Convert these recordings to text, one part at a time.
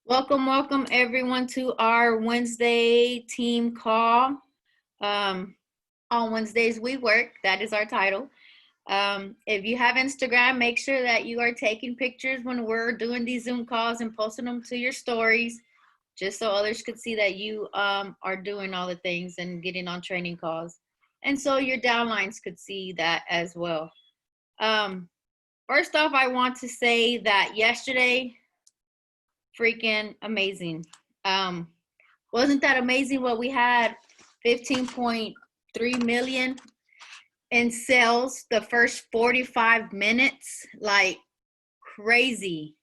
Welcome everyone to our Wednesday team call. Um, on Wednesdays we work. That is our title. If you have Instagram, make sure that you are taking pictures when we're doing these Zoom calls and posting them to your stories, just so others could see that you are doing all the things and getting on training calls, and so your downlines could see that as well. Um, First off, I want to say that yesterday, freaking amazing. Um, wasn't that amazing what we had? 15.3 million in sales the first 45 minutes. Like crazy.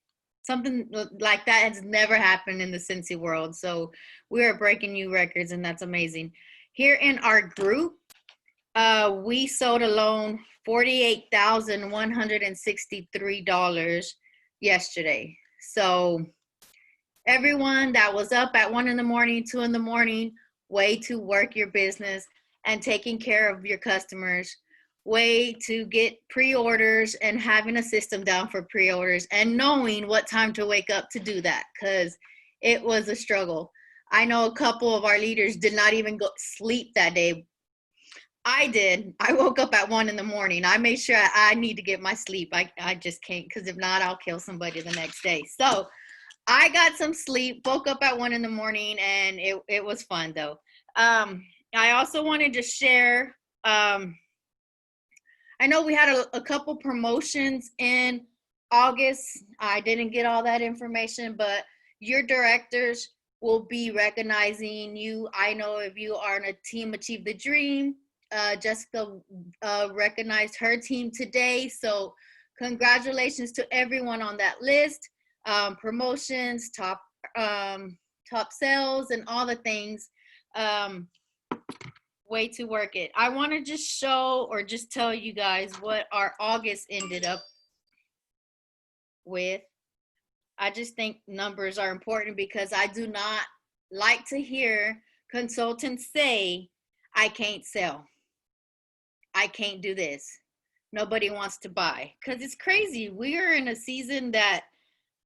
Something like that has never happened in the Scentsy world. So we are breaking new records, and that's amazing. Here in our group, we sold alone $48,163 yesterday. So everyone that was up at 1 in the morning, 2 in the morning, way to work your business and taking care of your customers, way to get pre-orders and having a system down for pre-orders and knowing what time to wake up to do that, because it was a struggle. I know a couple of our leaders did not even go sleep that day. I did. I woke up at 1 in the morning. I made sure I need to get my sleep. I just can't, because if not, I'll kill somebody the next day. So I got some sleep, woke up at 1 in the morning, and it was fun though. I also wanted to share, I know we had a couple promotions in August. I didn't get all that information, but your directors will be recognizing you. I know if you are in a team Achieve the Dream, Jessica recognized her team today. So congratulations to everyone on that list. Promotions, top sales, and all the things. Way to work it. I want to just show or just tell you guys what our August ended up with. I just think numbers are important, because I do not like to hear consultants say, I can't sell. I can't do this. Nobody wants to buy, because it's crazy. We are in a season that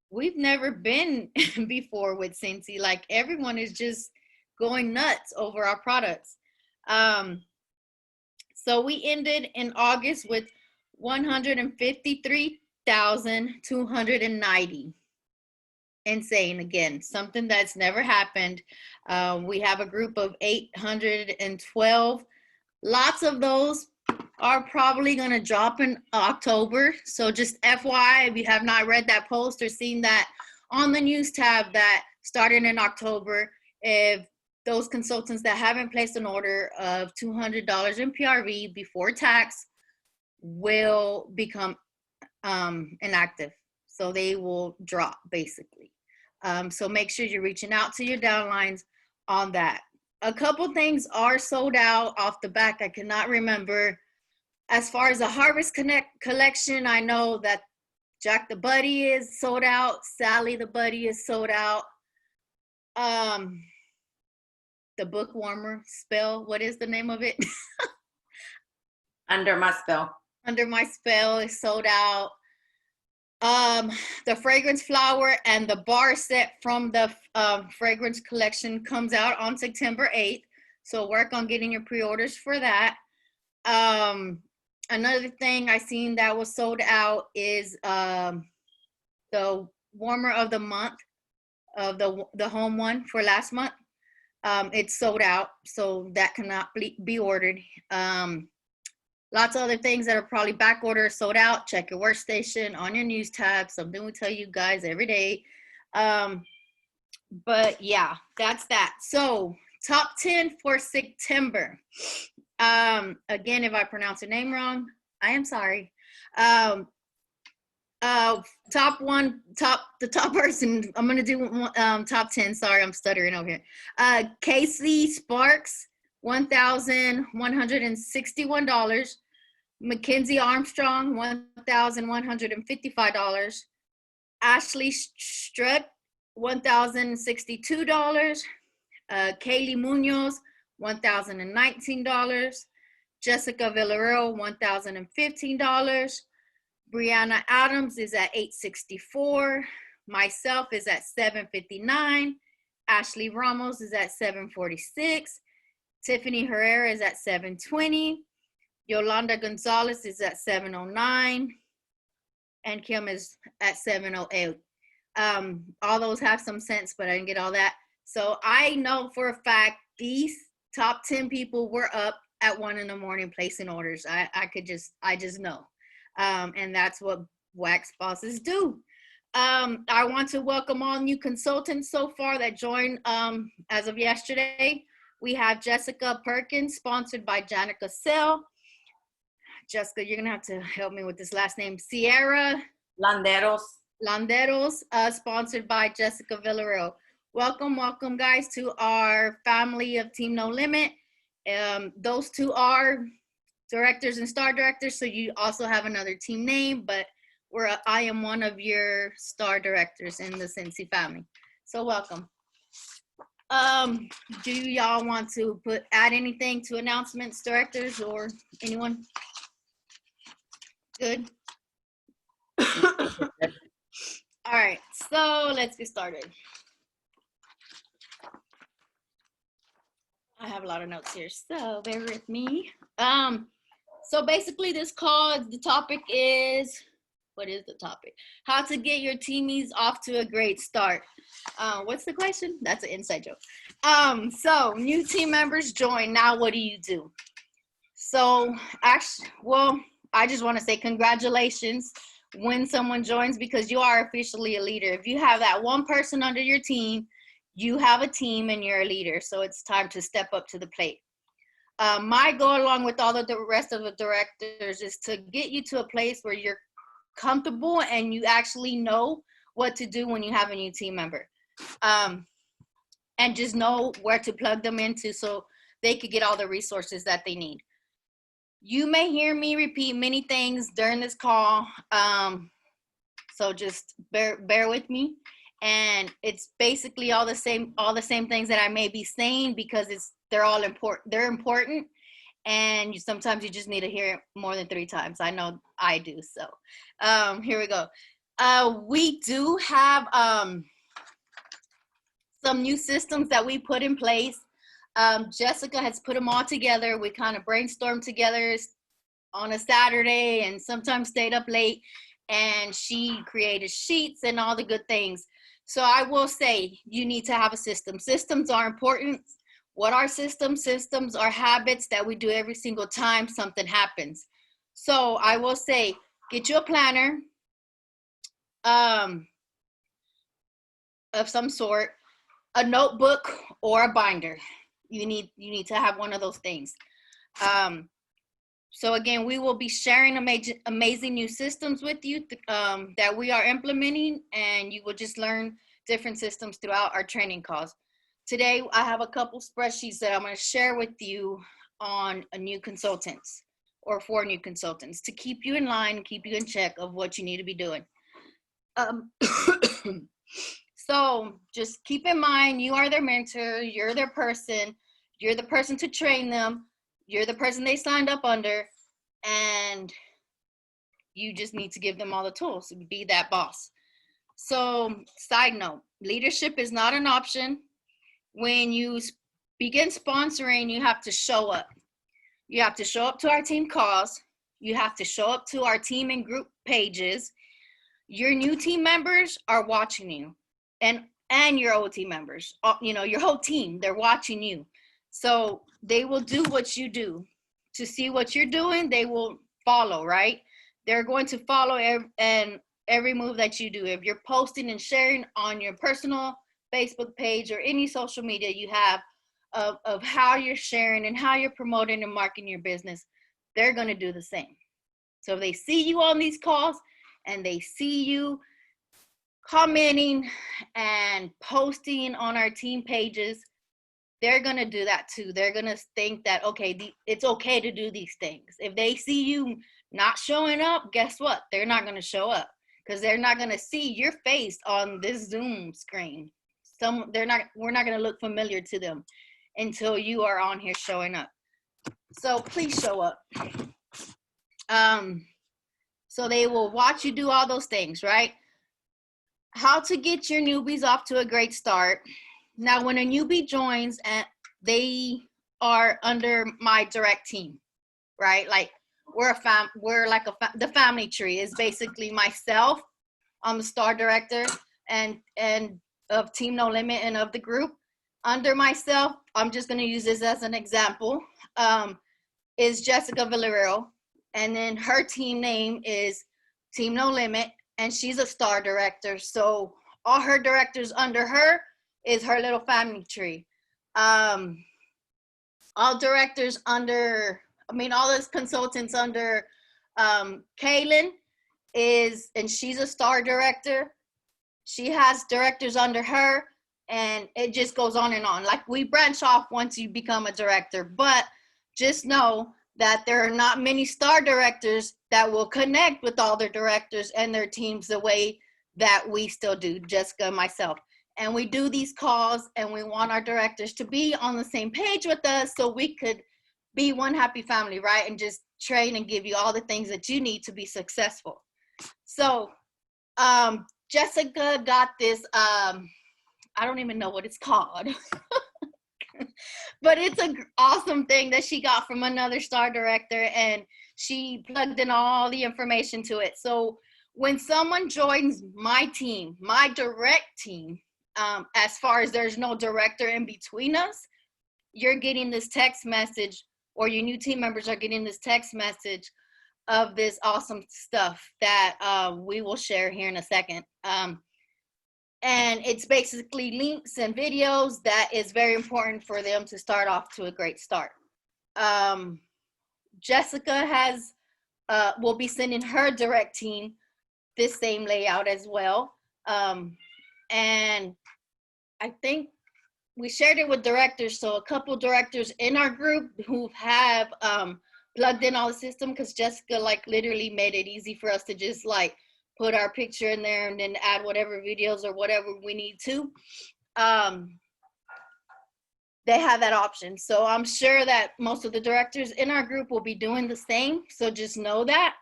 we've never been before with Scentsy. Like, everyone is just going nuts over our products. So we ended in August with 153,290. Insane. Again, something that's never happened. We have a group of 812. Lots of those are probably going to drop in October. So just FYI, if you have not read that post or seen that on the news tab, that started in October, if those consultants that haven't placed an order of $200 in PRV before tax will become inactive. So they will drop, basically. So make sure you're reaching out to your downlines on that. A couple things are sold out off the back. I cannot remember. As far as the Harvest Connect collection, I know that Jack the Buddy is sold out. Sally the Buddy is sold out. The book warmer spell, what is the name of it? Under My Spell. Under My Spell is sold out. The fragrance flower and the bar set from the fragrance collection comes out on September 8th. So work on getting your pre-orders for that. Another thing I seen that was sold out is the warmer of the month, of the home one for last month. It's sold out, so that cannot be ordered. Lots of other things that are probably back order, sold out. Check your workstation on your news tab. Something we tell you guys every day. But yeah, that's that. So top 10 for September. Again, if I pronounce your name wrong, I am sorry. The top person, I'm gonna do top 10. Sorry, I'm stuttering over here. Casey Sparks, $1,161. Mackenzie Armstrong, $1,155. Ashley Strutt, $1,062. Kaylee Munoz, $1,019. Jessica Villareal, $1,015. Brianna Adams is at $864. Myself is at 7:59. Ashley Ramos is at 7:46. Tiffany Herrera is at 7:20. Yolanda Gonzalez is at 7:09. And Kim is at 7:08. All those have some sense, but I didn't get all that. So I know for a fact these top 10 people were up at 1 in the morning placing orders. I just know. And that's what wax bosses do. I want to welcome all new consultants so far that joined as of yesterday. We have Jessica Perkins, sponsored by Janica Sell. Jessica, you're gonna have to help me with this last name. Sierra Landeros, sponsored by Jessica Villareal. Welcome guys to our family of Team No Limit. Those two are directors and star directors, so you also have another team name, but I am one of your star directors in the Scentsy family. So welcome. Do y'all want to add anything to announcements, directors, or anyone? Good. All right, so let's get started. I have a lot of notes here, so bear with me. So basically this call, the topic is, what is the topic? How to get your teamies off to a great start. What's the question? That's an inside joke. So new team members join. Now what do you do? So actually, well, I just want to say congratulations when someone joins, because you are officially a leader. If you have that one person under your team, you have a team and you're a leader. So it's time to step up to the plate. My goal, along with all of the rest of the directors, is to get you to a place where you're comfortable and you actually know what to do when you have a new team member. And just know where to plug them into so they could get all the resources that they need. You may hear me repeat many things during this call, so just bear with me. And it's basically all the same things that I may be saying, because they're all important. They're important, and sometimes you just need to hear it more than 3 times. I know I do. So here we go. We do have some new systems that we put in place. Jessica has put them all together. We kind of brainstormed together on a Saturday and sometimes stayed up late, and she created sheets and all the good things. So I will say you need to have a system. Systems are important. What are systems? Systems are habits that we do every single time something happens. So I will say, get you a planner of some sort, a notebook or a binder. You need to have one of those things. So again, we will be sharing amazing new systems with you that we are implementing, and you will just learn different systems throughout our training calls. Today, I have a couple spreadsheets that I'm going to share with you on a new consultants, or for new consultants, to keep you in line, keep you in check of what you need to be doing. So just keep in mind, you are their mentor, you're their person, you're the person to train them, you're the person they signed up under, and you just need to give them all the tools to be that boss. So side note, leadership is not an option. When you begin sponsoring, you have to show up. You have to show up to our team calls. You have to show up to our team and group pages. Your new team members are watching you, and your old team members, your whole team, they're watching you. So they will do what you do. To see what you're doing, they will follow, right? They're going to follow every move that you do. If you're posting and sharing on your personal Facebook page or any social media you have of how you're sharing and how you're promoting and marketing your business, they're going to do the same. So if they see you on these calls and they see you commenting and posting on our team pages, they're going to do that too. They're going to think that, okay, it's okay to do these things. If they see you not showing up, guess what? They're not going to show up, because they're not going to see your face on this Zoom screen. We're not going to look familiar to them until you are on here showing up. So please show up. So they will watch you do all those things, right? how to get your newbies off to a great start. Now, when a newbie joins and they are under my direct team, right? Like we're like the family tree is basically myself. I'm the star director and of Team No Limit and of the group. Under myself, I'm just going to use this as an example, is Jessica Villareal. And then her team name is Team No Limit, and she's a star director. So all her directors under her is her little family tree. All directors under, all those consultants under Kaylin and she's a star director. She has directors under her, and it just goes on and on. Like, we branch off once you become a director, but just know that there are not many star directors that will connect with all their directors and their teams the way that we still do, Jessica and myself. And we do these calls, and we want our directors to be on the same page with us so we could be one happy family, right? And just train and give you all the things that you need to be successful. So Jessica got this, I don't even know what it's called, but it's an awesome thing that she got from another star director, and she plugged in all the information to it. So when someone joins my team, my direct team, as far as there's no director in between us, you're getting this text message, or your new team members are getting this text message of this awesome stuff that we will share here in a second. And it's basically links and videos that is very important for them to start off to a great start. Jessica will be sending her direct team this same layout as well. And I think we shared it with directors. So a couple directors in our group who have plugged in all the system, because Jessica literally made it easy for us to just put our picture in there and then add whatever videos or whatever we need to. They have that option. So I'm sure that most of the directors in our group will be doing the same. So just know that.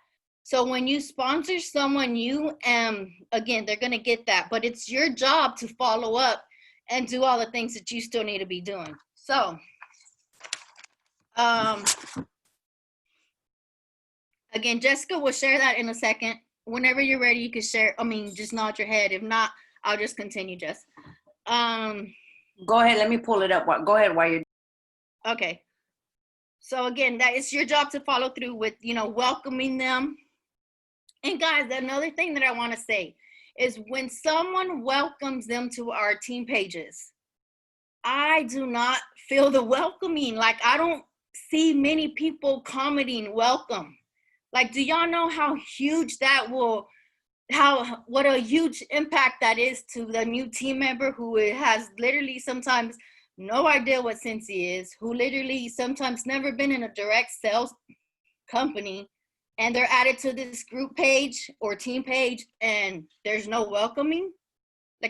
So when you sponsor someone new, again, they're going to get that, but it's your job to follow up and do all the things that you still need to be doing. So, again, Jessica will share that in a second. Whenever you're ready, you can share. Just nod your head. If not, I'll just continue, Jess. Go ahead. Let me pull it up. Go ahead while you're. Okay. So again, that is your job to follow through with, welcoming them. And guys, another thing that I want to say is when someone welcomes them to our team pages, I do not feel the welcoming. I don't see many people commenting welcome. Do y'all know how huge that what a huge impact that is to the new team member who has literally sometimes no idea what Scentsy is, who literally sometimes never been in a direct sales company, and they're added to this group page or team page and there's no welcoming?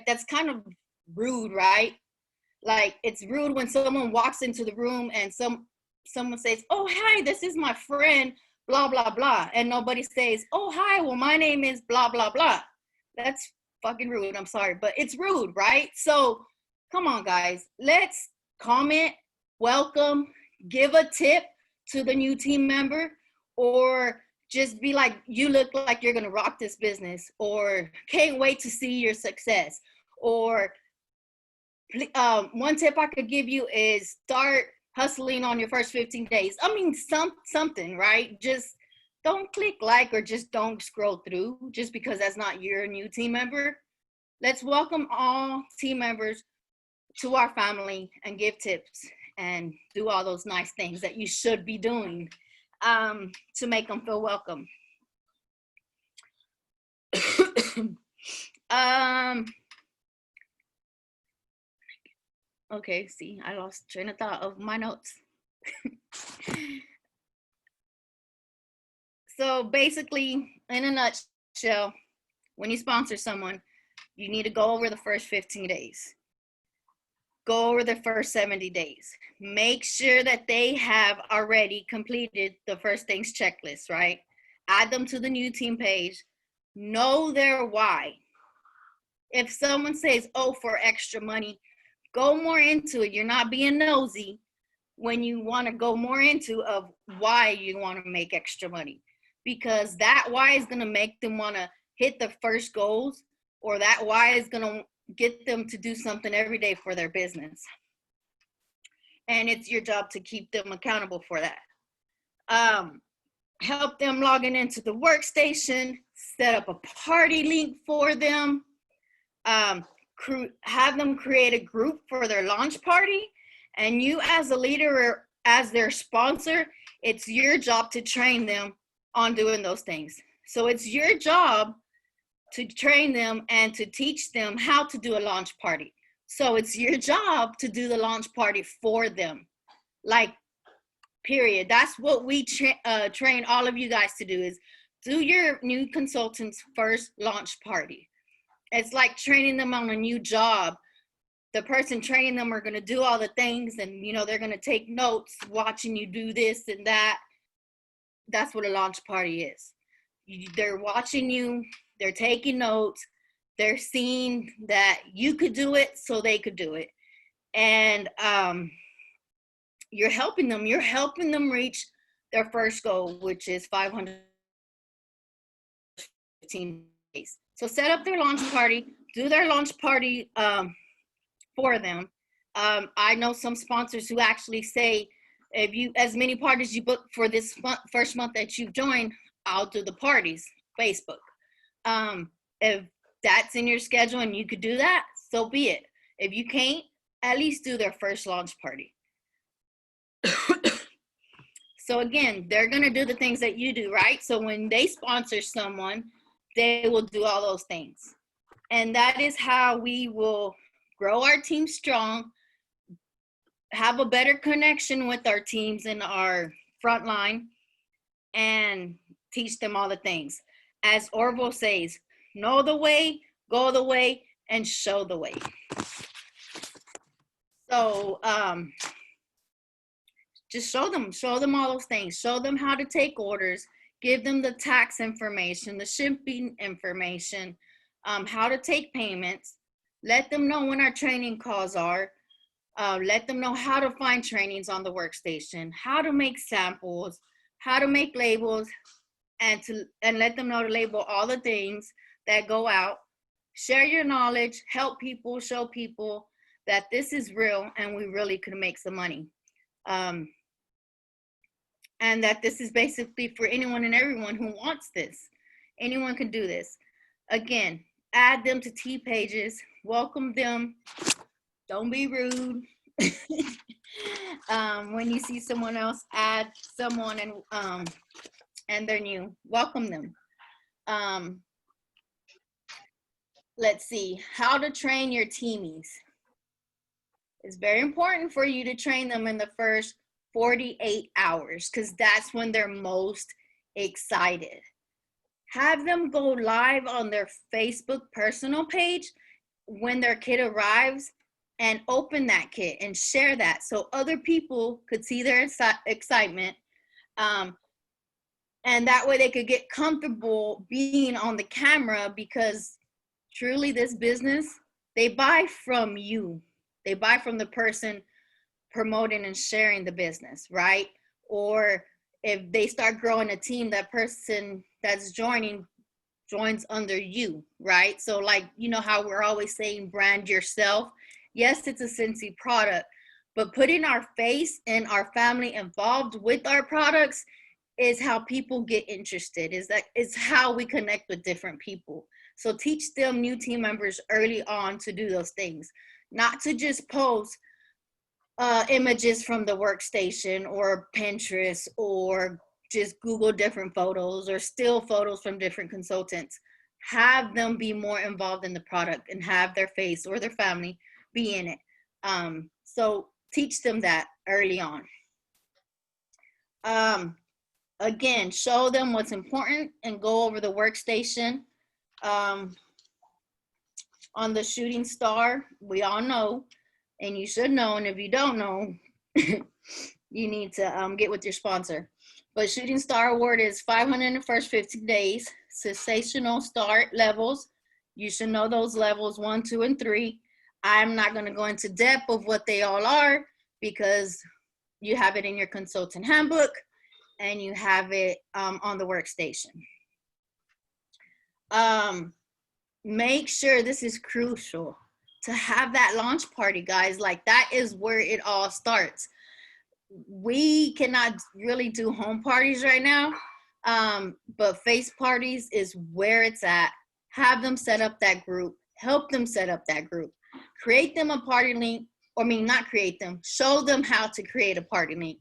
That's kind of rude, right? It's rude when someone walks into the room and someone says, "Oh, hi, this is my friend, blah, blah, blah." And nobody says, "Oh, hi, well, my name is blah, blah, blah." That's fucking rude. I'm sorry, but it's rude, right? So come on, guys. Let's comment, welcome, give a tip to the new team member, or just be like, "You look like you're going to rock this business," or "Can't wait to see your success," or one tip I could give you is start hustling on your first 15 days. Something, right? Just don't click or just don't scroll through just because that's not your new team member. Let's welcome all team members to our family and give tips and do all those nice things that you should be doing to make them feel welcome. Okay, see, I lost train of thought of my notes. So basically, in a nutshell, when you sponsor someone, you need to go over the first 15 days. Go over the first 70 days. Make sure that they have already completed the first things checklist, right? Add them to the new team page. Know their why. If someone says, oh, for extra money, go more into it. You're not being nosy when you want to go more into of why you want to make extra money, because that why is going to make them want to hit the first goals, or that why is going to get them to do something every day for their business. And it's your job to keep them accountable for that. Help them logging into the workstation, set up a party link for them, have them create a group for their launch party. And you as a leader or as their sponsor, it's your job to train them on doing those things. So it's your job to train them and to teach them how to do a launch party. So it's your job to do the launch party for them. Like, period. That's what we train all of you guys to do, is do your new consultants' first launch party. It's like training them on a new job. The person training them are going to do all the things, and they're going to take notes watching you do this and that. That's what a launch party is. They're watching you, they're taking notes, they're seeing that you could do it so they could do it. And you're helping them reach their first goal, which is 515 days. So set up their launch party, do their launch party for them. I know some sponsors who actually say, if you, as many parties you book for this first month that you've joined, I'll do the parties, Facebook. If that's in your schedule and you could do that, so be it. If you can't, at least do their first launch party. So again, they're going to do the things that you do, right? So when they sponsor someone, they will do all those things. And that is how we will grow our team strong, have a better connection with our teams in our front line, and teach them all the things. As Orville says, know the way, go the way, and show the way. So just show them all those things. Show them how to take orders, give them the tax information, the shipping information, how to take payments. Let them know when our training calls are. Let them know how to find trainings on the workstation, how to make samples, how to make labels, and let them know to label all the things that go out. Share your knowledge, help people, show people that this is real and we really could make some money. And that this is basically for anyone and everyone who wants this. Anyone can do this. Again, add them to T pages, welcome them. Don't be rude. When you see someone else, add someone and they're new, welcome them. Let's see, how to train your teamies. It's very important for you to train them in the first 48 hours because that's when they're most excited. Have them go live on their Facebook personal page when their kit arrives and open that kit and share that so other people could see their excitement. And that way they could get comfortable being on the camera, because truly this business, they buy from you. They buy from the person promoting and sharing the business, right? Or if they start growing a team, that person that's joins under you, right? So like, how we're always saying brand yourself. Yes, it's a Scentsy product, but putting our face and our family involved with our products is how people get interested. It's how we connect with different people. So teach them, new team members, early on to do those things, not to just post images from the workstation or Pinterest or just Google different photos or still photos from different consultants. Have them be more involved in the product and have their face or their family be in it. So teach them that early on. Again, show them what's important and go over the workstation. On the shooting star, we all know, and you should know, and if you don't know, you need to get with your sponsor. But Shooting Star Award is 500 in the first 15 days, sensational start levels, You should know those levels 1, 2, and 3. I'm not going to go into depth of what they all are because you have it in your consultant handbook and you have it on the workstation. Make sure, this is crucial, to have that launch party, guys. Like, that is where it all starts. We cannot really do home parties right now, but face parties is where it's at. Have them set up that group. Help them set up that group. Create them a party link, or not create them. Show them how to create a party link,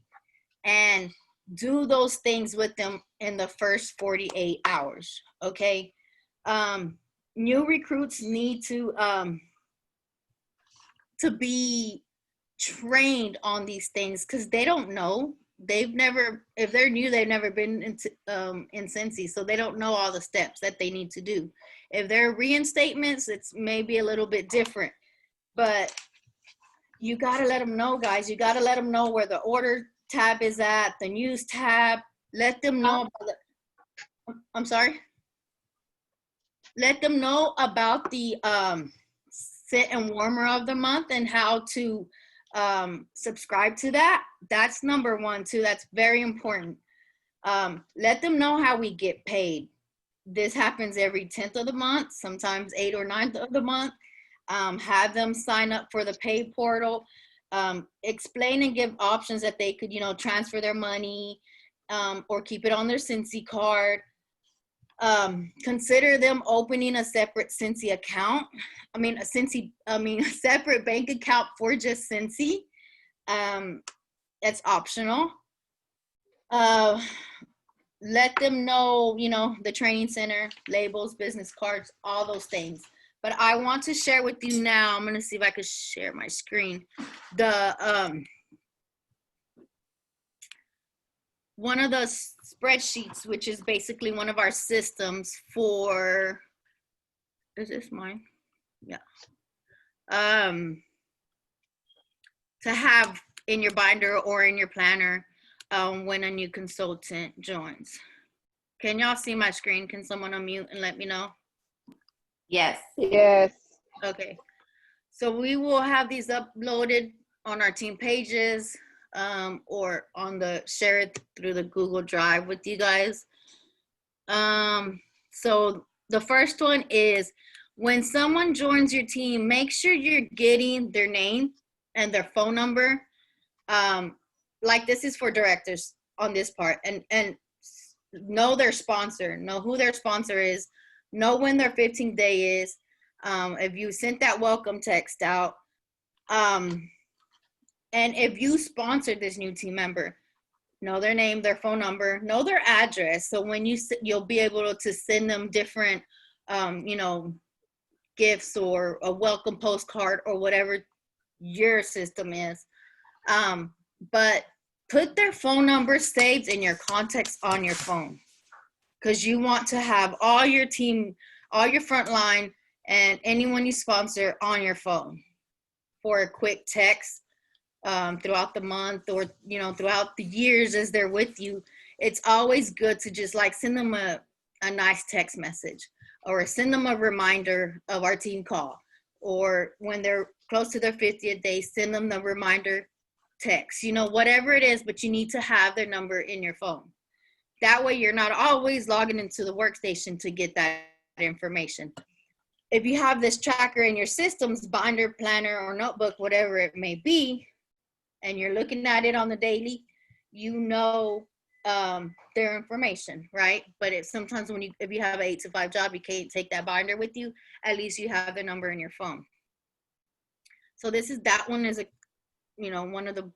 and do those things with them in the first 48 hours. Okay. New recruits need to be trained on these things because they don't know. They've never, if they're new, they've never been in Scentsy, so they don't know all the steps that they need to do. If they're reinstatements, it's maybe a little bit different, but you got to let them know, guys. You got to let them know where the order tab is at, the news tab. Let them know. I'm sorry. Let them know about the scent and warmer of the month and how to subscribe to that. That's number 1 too. That's very important. Let them know how we get paid. This happens every 10th of the month, sometimes 8th or 9th of the month. Have them sign up for the pay portal. Explain and give options that they could, transfer their money or keep it on their Scentsy card. Consider them opening a separate Scentsy account. A separate bank account for just Scentsy. It's optional. Let them know, the training center, labels, business cards, all those things. But I want to share with you now, I'm going to see if I could share my screen. One of the spreadsheets, which is basically one of our systems for, is this mine? Yeah. To have in your binder or in your planner when a new consultant joins. Can y'all see my screen? Can someone unmute and let me know? Yes. Yes. Okay. So we will have these uploaded on our team pages or on the, share it through the Google Drive with you guys. So the first one is, when someone joins your team, make sure you're getting their name and their phone number. Like, this is for directors on this part, and know their sponsor, know who their sponsor is, know when their 15th day is. If you sent that welcome text out, and if you sponsored this new team member, know their name, their phone number, know their address. So when you'll be able to send them different, gifts or a welcome postcard or whatever your system is. But put their phone number saved in your contacts on your phone, because you want to have all your team, all your frontline, and anyone you sponsor on your phone for a quick text throughout the month, or throughout the years as they're with you. It's always good to just send them a nice text message, or send them a reminder of our team call, or when they're close to their 50th day, send them the reminder text, whatever it is, but you need to have their number in your phone. That way you're not always logging into the workstation to get that information. If you have this tracker in your systems, binder, planner, or notebook, whatever it may be, and you're looking at it on the daily, their information, right? But sometimes if you have an 8 to 5 job, you can't take that binder with you. At least you have their number in your phone. So that one is one of the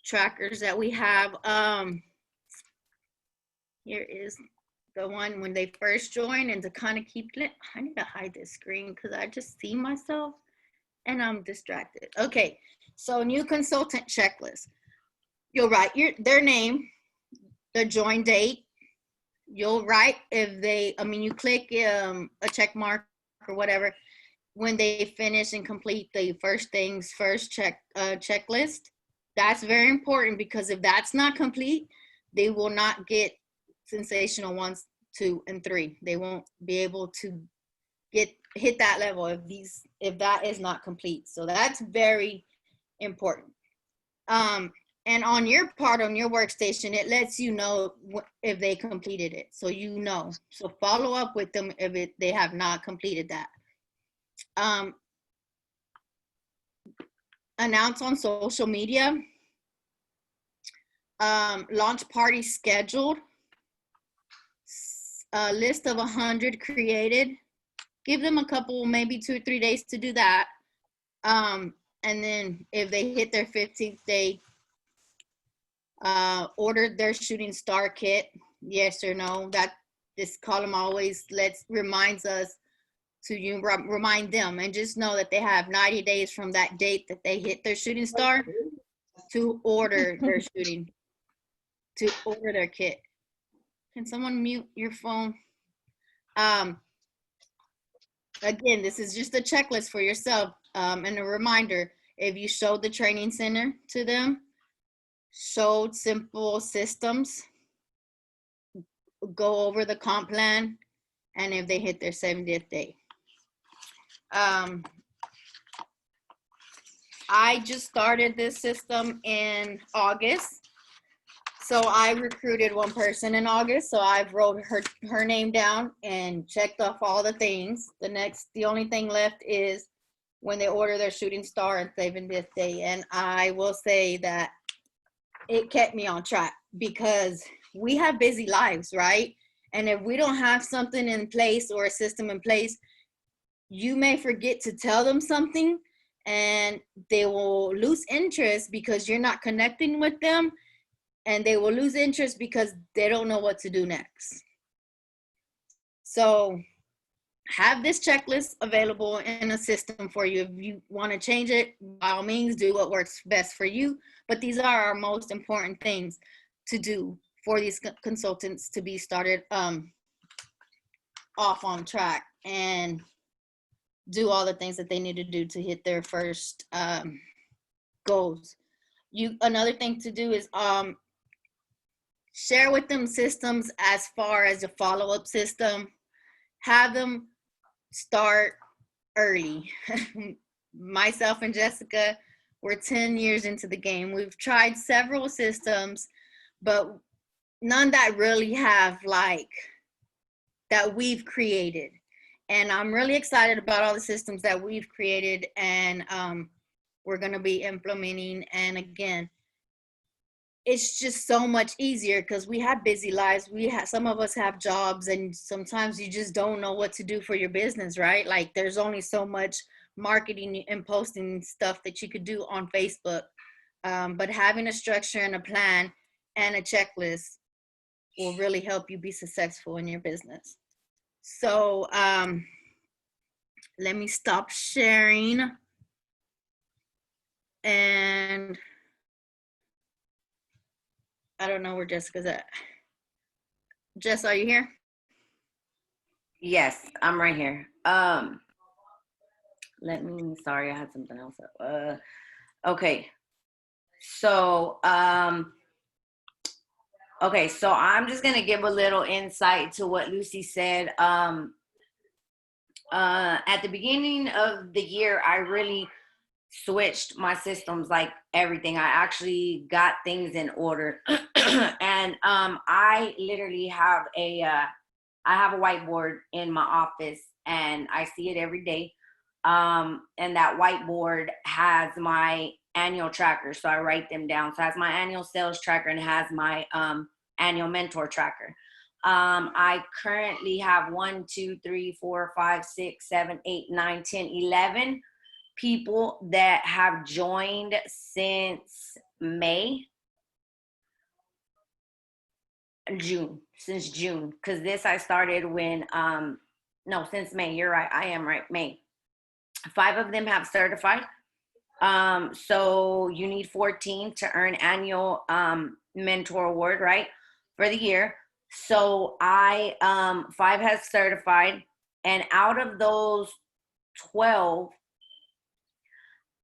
trackers that we have. Here is the one when they first join, and to kind of keep it. I need to hide this screen because I just see myself and I'm distracted. Okay, so new consultant checklist. You'll write their name, the join date. You'll write you click a check mark or whatever when they finish and complete the first things first checklist. That's very important, because if that's not complete, they will not get sensational 1, 2, and 3. They won't be able to get hit that level if that is not complete. So that's very important. And on your part, on your workstation, it lets you know if they completed it. So you know. So follow up with them if they have not completed that. Announce on social media. Launch party scheduled. A list of 100 created. Give them a couple, maybe 2 or 3 days to do that. And then if they hit their 15th day, ordered their shooting star kit, yes or no. That this column always reminds us to remind them, and just know that they have 90 days from that date that they hit their shooting star to order their their kit. Can someone mute your phone? Again, this is just a checklist for yourself, and a reminder. If you showed the training center to them, showed simple systems, go over the comp plan, and if they hit their 70th day. I just started this system in August. So I recruited one person in August. So I've wrote her name down and checked off all the things. The only thing left is when they order their shooting star and 70th day. And I will say that it kept me on track because we have busy lives, right? And if we don't have something in place or a system in place, you may forget to tell them something and they will lose interest because you're not connecting with them, and they will lose interest because they don't know what to do next. So have this checklist available in a system for you. If you want to change it, by all means, do what works best for you. But these are our most important things to do for these consultants to be started off on track and do all the things that they need to do to hit their first goals. Another thing to do is share with them systems as far as a follow-up system. Have them start early. Myself and Jessica, we're 10 years into the game. We've tried several systems, but none that really have that we've created. And I'm really excited about all the systems that we've created and we're going to be implementing. And again, it's just so much easier because we have busy lives. Some of us have jobs, and sometimes you just don't know what to do for your business, right? Like there's only so much marketing and posting stuff that you could do on Facebook. But having a structure and a plan and a checklist will really help you be successful in your business. So let me stop sharing. And I don't know where Jessica's at. Jess, are you here? Yes, I'm right here. Sorry, I had something else up. Okay. So, okay, so I'm just gonna give a little insight to what Lucy said. At the beginning of the year, I really switched my systems, like everything. I actually got things in order, and I literally have I have a whiteboard in my office, and I see it every day. And that whiteboard has my annual tracker, so I write them down. So it has my annual sales tracker and it has my annual mentor tracker. I currently have 1, 2, 3, 4, 5, 6, 7, 8, 9, 10, 11 people that have joined since since June, because this I started since May. You're right, I am right, May. 5 of them have certified. So you need 14 to earn annual mentor award, right, for the year. So 5 has certified, and out of those 12,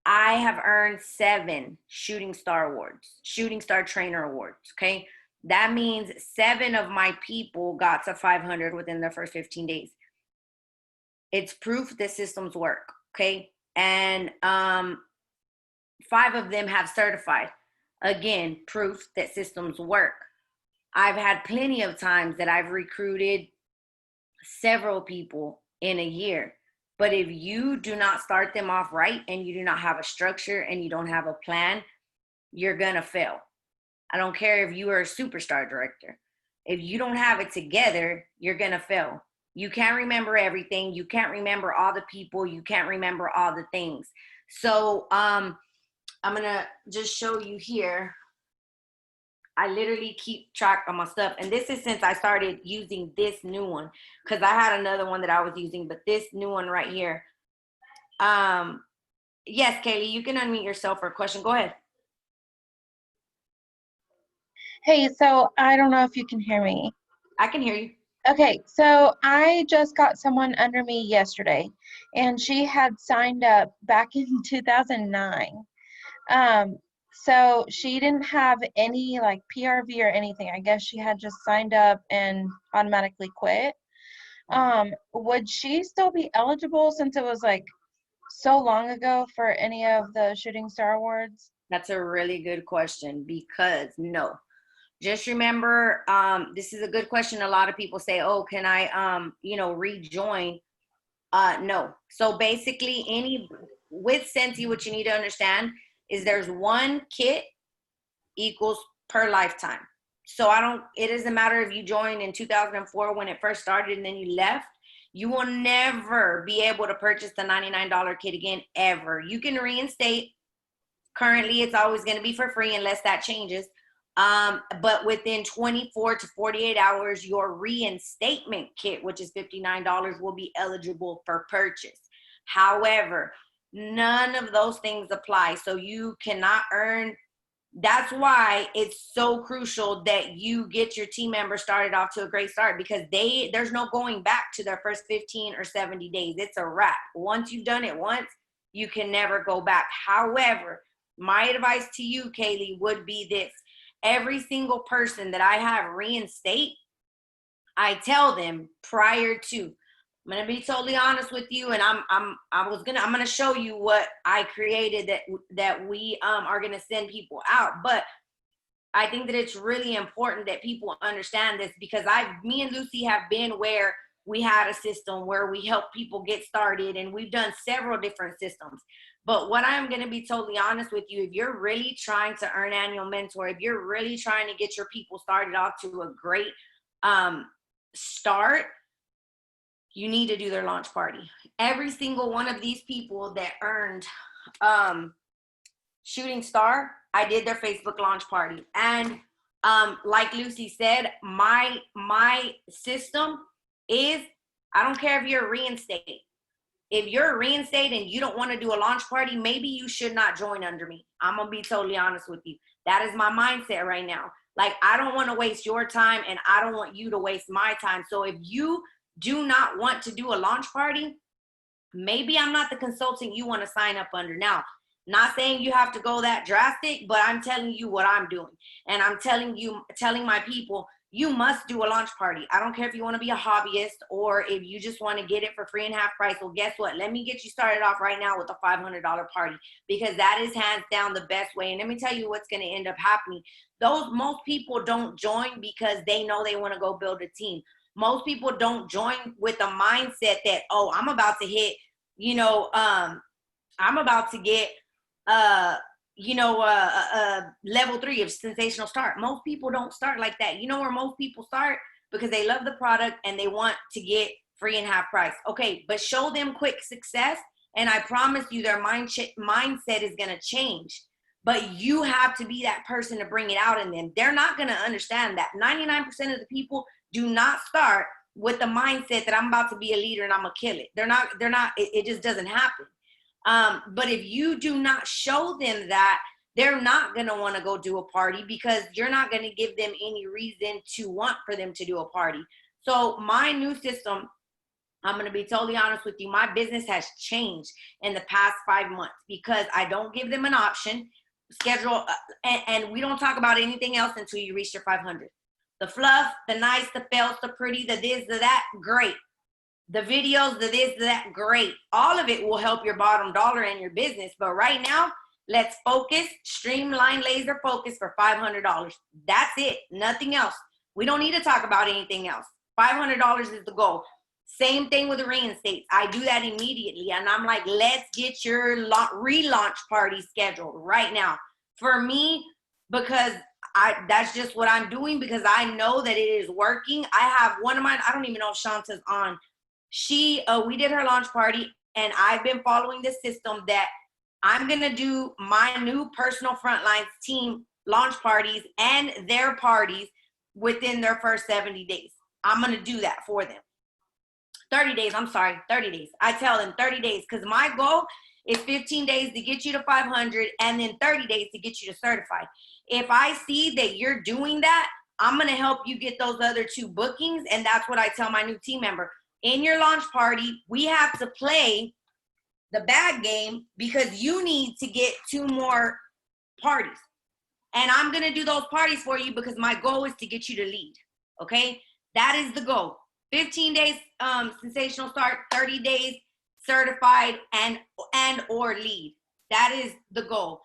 I have earned 7 shooting star trainer awards. Okay, that means 7 of my people got to 500 within the first 15 days. It's proof that systems work. Okay. And 5 of them have certified. Again, proof that systems work. I've had plenty of times that I've recruited several people in a year. But if you do not start them off right and you do not have a structure and you don't have a plan, you're going to fail. I don't care if you are a superstar director. If you don't have it together, you're going to fail. You can't remember everything. You can't remember all the people. You can't remember all the things. So I'm going to just show you here. I literally keep track of my stuff. And this is since I started using this new one, because I had another one that I was using, but this new one right here. Yes, Kaylee, you can unmute yourself for a question. Go ahead. Hey, so I don't know if you can hear me. I can hear you. Okay, so I just got someone under me yesterday, and she had signed up back in 2009. So she didn't have any like PRV or anything. I guess she had just signed up and automatically quit. Would she still be eligible since it was like so long ago for any of the Shooting Star Awards? That's a really good question, because no. Just remember, this is a good question. A lot of people say, oh, can I, rejoin? No. So basically with Scentsy, what you need to understand is there's one kit equals per lifetime. So it doesn't matter if you joined in 2004 when it first started and then you left. You will never be able to purchase the $99 kit again, ever. You can reinstate. Currently, it's always going to be for free unless that changes. But within 24 to 48 hours, your reinstatement kit, which is $59, will be eligible for purchase. However, none of those things apply. So you cannot earn. That's why it's so crucial that you get your team members started off to a great start, because there's no going back to their first 15 or 70 days. It's a wrap. Once you've done it once, you can never go back. However, my advice to you, Kaylee, would be this. Every single person that I have reinstate, I tell them prior to. I'm gonna be totally honest with you, and I'm gonna show you what I created that we are gonna send people out. But I think that it's really important that people understand this, because me and Lucy have been where we had a system where we help people get started, and we've done several different systems. But what I'm going to be totally honest with you, if you're really trying to earn annual mentor, if you're really trying to get your people started off to a great start, you need to do their launch party. Every single one of these people that earned Shooting Star, I did their Facebook launch party. And like Lucy said, my system is, I don't care if you're a reinstate. If you're a reinstate and you don't want to do a launch party, maybe you should not join under me. I'm going to be totally honest with you. That is my mindset right now. Like, I don't want to waste your time, and I don't want you to waste my time. So if you do not want to do a launch party, maybe I'm not the consultant you want to sign up under. Now, not saying you have to go that drastic, but I'm telling you what I'm doing. And I'm telling my people, you must do a launch party. I don't care if you want to be a hobbyist or if you just want to get it for free and half price. Well, guess what? Let me get you started off right now with a $500 party, because that is hands down the best way. And let me tell you what's going to end up happening. Most people don't join because they know they want to go build a team. Most people don't join with a mindset that, oh, I'm about to hit, I'm about to get, level 3 of sensational start. Most people don't start like that. You know where most people start? Because they love the product and they want to get free and half price. Okay, but show them quick success, and I promise you their mindset is going to change. But you have to be that person to bring it out in them. They're not going to understand that. 99% of the people do not start with the mindset that I'm about to be a leader and I'm going to kill it. They're not, it just doesn't happen. But if you do not show them that, they're not going to want to go do a party, because you're not going to give them any reason to want for them to do a party. So my new system, I'm going to be totally honest with you, my business has changed in the past 5 months, because I don't give them an option schedule, and we don't talk about anything else until you reach your 500. The fluff, the nice, the fails, the pretty, the this, the that, great. the videos, the this, that, great. All of it will help your bottom dollar and your business. But right now, let's focus, streamline, laser focus for $500. That's it. Nothing else. We don't need to talk about anything else. $500 is the goal. Same thing with the reinstates. I do that immediately. And I'm like, let's get your relaunch party scheduled right now. For me, because that's just what I'm doing, because I know that it is working. I have one of mine, I don't even know if Shanta's on. We did her launch party, and I've been following the system that I'm going to do my new personal frontlines team launch parties and their parties within their first 70 days. I'm going to do that for them. 30 days. I tell them 30 days, because my goal is 15 days to get you to 500 and then 30 days to get you to certified. If I see that you're doing that, I'm going to help you get those other 2 bookings. And that's what I tell my new team member. In your launch party, we have to play the bag game, because you need to get 2 more parties. And I'm going to do those parties for you, because my goal is to get you to lead. Okay? That is the goal. 15 days sensational start, 30 days certified and or lead. That is the goal.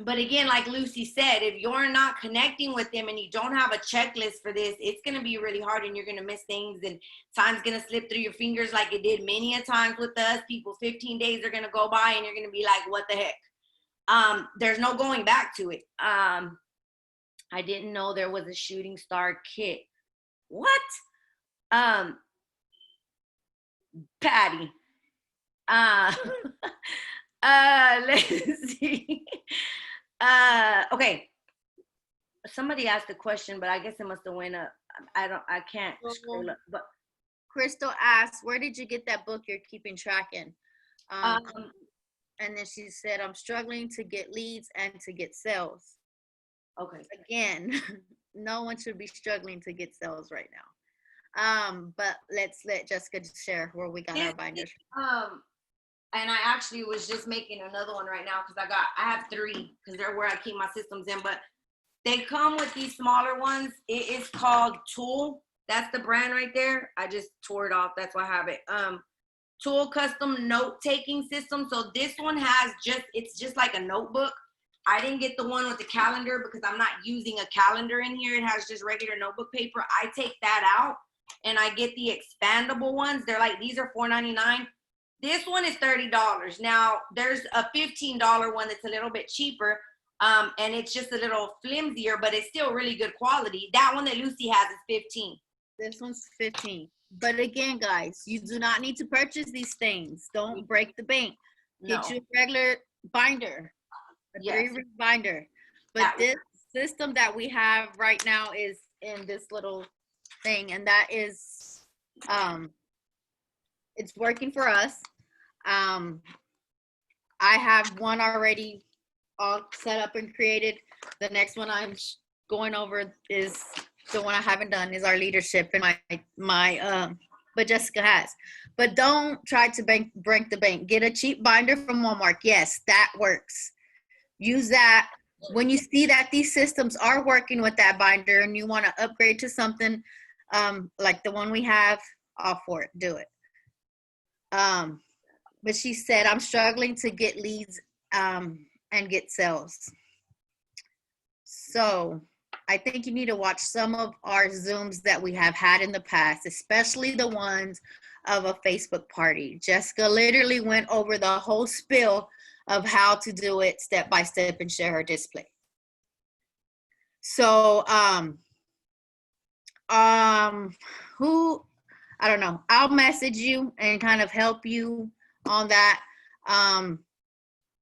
But again, like Lucy said, if you're not connecting with them and you don't have a checklist for this, it's going to be really hard, and you're going to miss things, and time's going to slip through your fingers like it did many a times with us. People, 15 days are going to go by and you're going to be like, what the heck? There's no going back to it. I didn't know there was a shooting star kit. What? Patty. Let's see. Okay. Somebody asked a question, but I guess it must have went up. I can't scroll up. But Crystal asked, where did you get that book you're keeping track in? And then she said, I'm struggling to get leads and to get sales. Okay. Again, no one should be struggling to get sales right now. But let's let Jessica share where we got our binders. And I actually was just making another one right now, because I have 3, because they're where I keep my systems in. But they come with these smaller ones. It is called Tool. That's the brand right there. I just tore it off. That's why I have it. Tool custom note-taking system. So this one it's just like a notebook. I didn't get the one with the calendar because I'm not using a calendar in here. It has just regular notebook paper. I take that out and I get the expandable ones. They're like, these are $4.99. This one is $30. Now there's a $15 one that's a little bit cheaper. And it's just a little flimsier, but it's still really good quality. That one that Lucy has is $15. This one's $15. But again, guys, you do not need to purchase these things. Don't break the bank. Get you a regular binder, a 3-ring binder. But this system that we have right now is in this little thing, and that is, it's working for us. I have one already all set up and created. The next one I'm going over is the one I haven't done, is our leadership, and but Jessica has. But don't try to break the bank. Get a cheap binder from Walmart. Yes, that works. Use that. When you see that these systems are working with that binder and you want to upgrade to something like the one we have, all for it. Do it. But she said, I'm struggling to get leads and get sales. So I think you need to watch some of our Zooms that we have had in the past, especially the ones of a Facebook party. Jessica literally went over the whole spiel of how to do it step by step and share her display. So, who, I don't know, I'll message you and kind of help you on that.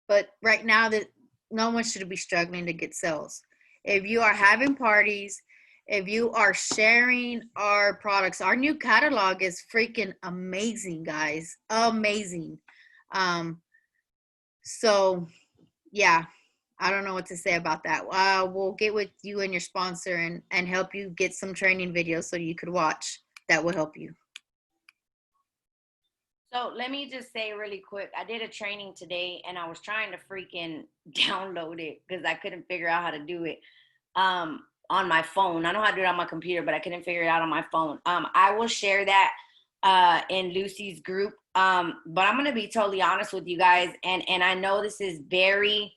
But right now, that no one should be struggling to get sales. If you are having parties, if you are sharing our products, our new catalog is freaking amazing, guys. Amazing. So yeah, I don't know what to say about that. We'll get with you and your sponsor and help you get some training videos so you could watch. That will help you. So let me just say really quick, I did a training today and I was trying to freaking download it because I couldn't figure out how to do it on my phone. I know how to do it on my computer, but I couldn't figure it out on my phone. I will share that in Lucy's group. But I'm gonna be totally honest with you guys, and I know this is very,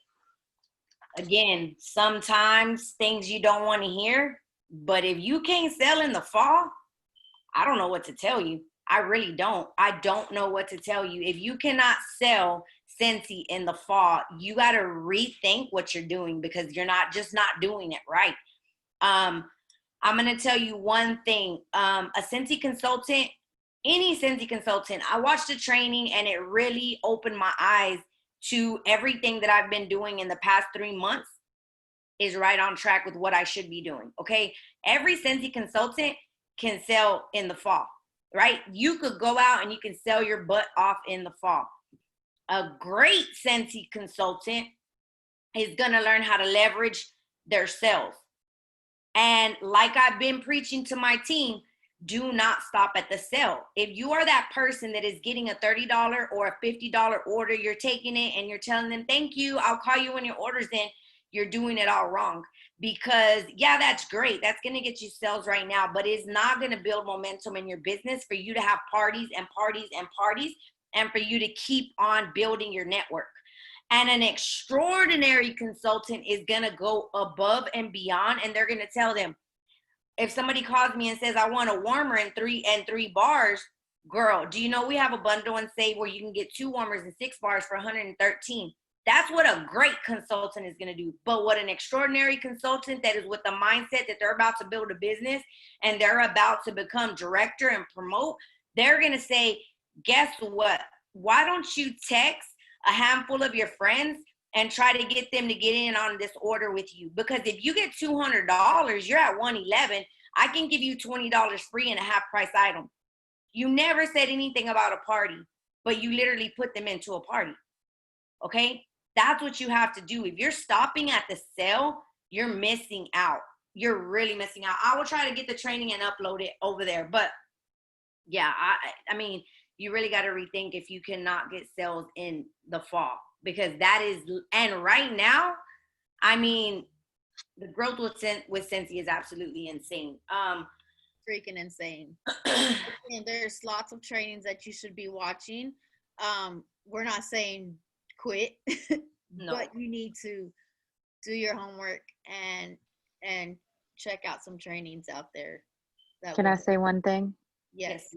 again, sometimes things you don't want to hear, but if you can't sell in the fall, I don't know what to tell you. I really don't. I don't know what to tell you. If you cannot sell Scentsy in the fall, you got to rethink what you're doing, because you're not doing it right. I'm going to tell you one thing. A Scentsy consultant, any Scentsy consultant, I watched the training and it really opened my eyes to everything that I've been doing in the past 3 months is right on track with what I should be doing. Okay. Every Scentsy consultant can sell in the fall, right? You could go out and you can sell your butt off in the fall. A great Scentsy consultant is going to learn how to leverage their sales. And like I've been preaching to my team, do not stop at the sale. If you are that person that is getting a $30 or a $50 order, you're taking it and you're telling them, thank you, I'll call you when your order's in, you're doing it all wrong. Because yeah, that's great. That's going to get you sales right now, but it's not going to build momentum in your business for you to have parties and parties and parties, and for you to keep on building your network. And an extraordinary consultant is going to go above and beyond, and they're going to tell them, if somebody calls me and says, I want a warmer and three bars, girl, do you know we have a bundle and say where you can get 2 warmers and 6 bars for $113? That's what a great consultant is going to do. But what an extraordinary consultant that is with the mindset that they're about to build a business and they're about to become director and promote, they're going to say, guess what? Why don't you text a handful of your friends and try to get them to get in on this order with you? Because if you get $200, you're at $111. I can give you $20 free in a half price item. You never said anything about a party, but you literally put them into a party. Okay? That's what you have to do. If you're stopping at the sale, you're missing out. You're really missing out. I will try to get the training and upload it over there. But yeah, I mean, you really got to rethink if you cannot get sales in the fall, because that is, and right now, I mean, the growth with Scentsy is absolutely insane. Freaking insane. And there's lots of trainings that you should be watching. We're not saying quit, No. but you need to do your homework and check out some trainings out there. Can I say one thing? Yes.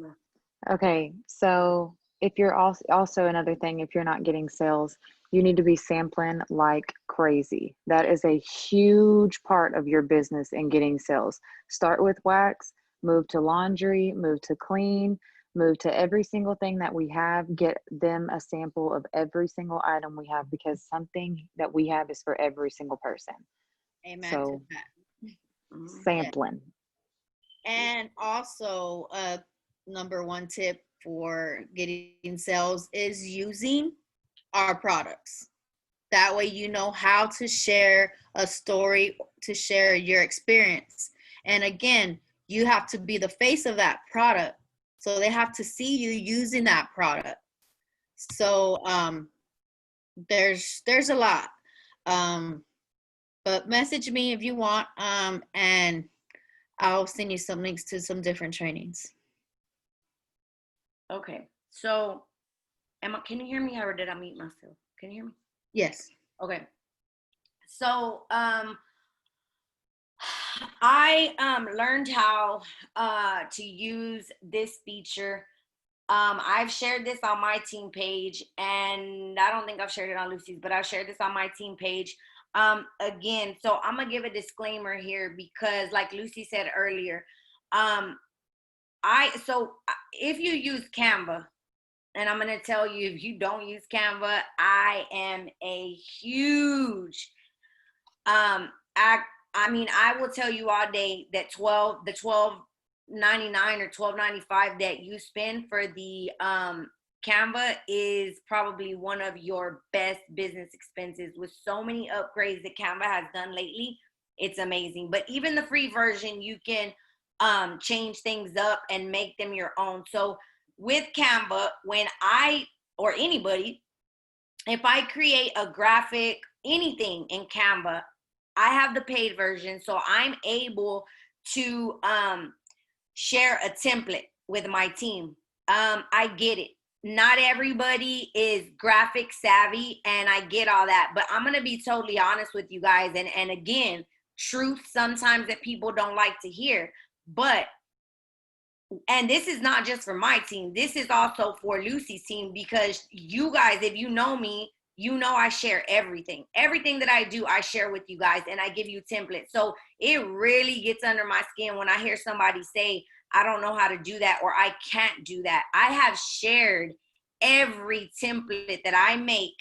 Okay, so if you're also another thing, if you're not getting sales, you need to be sampling like crazy. That is a huge part of your business in getting sales. Start with wax, move to laundry, move to clean, move to every single thing that we have. Get them a sample of every single item we have, because something that we have is for every single person. Amen So, to that. sampling. And also, number one tip for getting sales is using our products. That way you know how to share a story, to share your experience. And again, you have to be the face of that product. So they have to see you using that product. So there's a lot. But message me if you want, and I'll send you some links to some different trainings. Okay. So, can you hear me, or did I mute myself? Can you hear me? Yes. Okay. So, I learned how to use this feature. I've shared this on my team page, and I don't think I've shared it on Lucy's, but I've shared this on my team page. Again, so I'm gonna give a disclaimer here, because like Lucy said earlier, if you use Canva, and I'm gonna tell you, if you don't use Canva, I am a huge I mean, I will tell you all day that the $12.99 or $12.95 that you spend for the Canva is probably one of your best business expenses. With so many upgrades that Canva has done lately, it's amazing. But even the free version, you can change things up and make them your own. So with Canva, when or anybody, if I create a graphic, anything in Canva, I have the paid version, so I'm able to share a template with my team. I get it. Not everybody is graphic savvy, and I get all that, but I'm going to be totally honest with you guys. And again, truth sometimes that people don't like to hear, but, and this is not just for my team, this is also for Lucy's team, because you guys, if you know me, you know I share everything. Everything that I do, I share with you guys, and I give you templates. So it really gets under my skin when I hear somebody say, I don't know how to do that, or I can't do that. I have shared every template that I make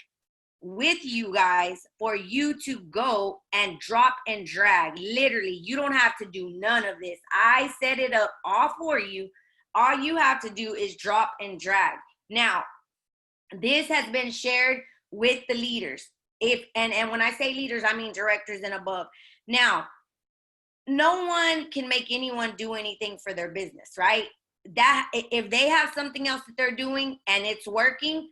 with you guys for you to go and drop and drag. Literally, you don't have to do none of this. I set it up all for you. All you have to do is drop and drag. Now, this has been shared with the leaders. And when I say leaders, I mean directors and above. Now, no one can make anyone do anything for their business, right? That if they have something else that they're doing and it's working,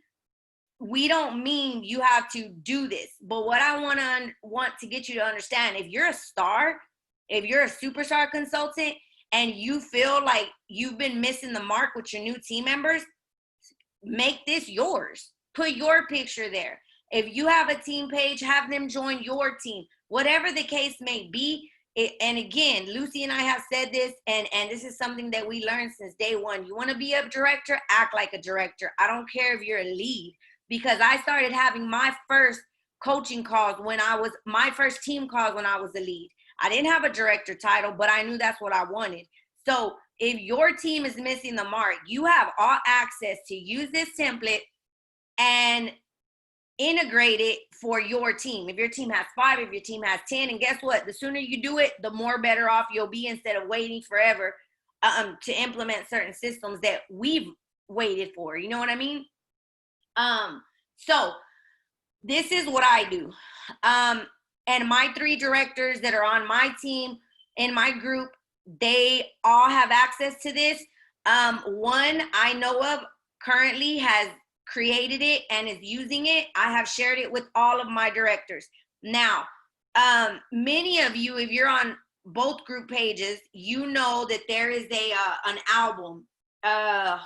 we don't mean you have to do this. But what I want to get you to understand, if you're a star, if you're a superstar consultant, and you feel like you've been missing the mark with your new team members, make this yours. Put your picture there. If you have a team page, have them join your team. Whatever the case may be. And again, Lucy and I have said this, and this is something that we learned since day one. You want to be a director, act like a director. I don't care if you're a lead, because I started having my first coaching calls my first team calls when I was a lead. I didn't have a director title, but I knew that's what I wanted. So if your team is missing the mark, you have all access to use this template and integrate it for your team. If your team has 5, if your team has 10, and guess what? The sooner you do it, the more better off you'll be, instead of waiting forever to implement certain systems that we've waited for. You know what I mean? So this is what I do. And my 3 directors that are on my team, in my group, they all have access to this. One I know of currently has created it and is using it. I have shared it with all of my directors. Now, many of you, if you're on both group pages, you know that there is an album.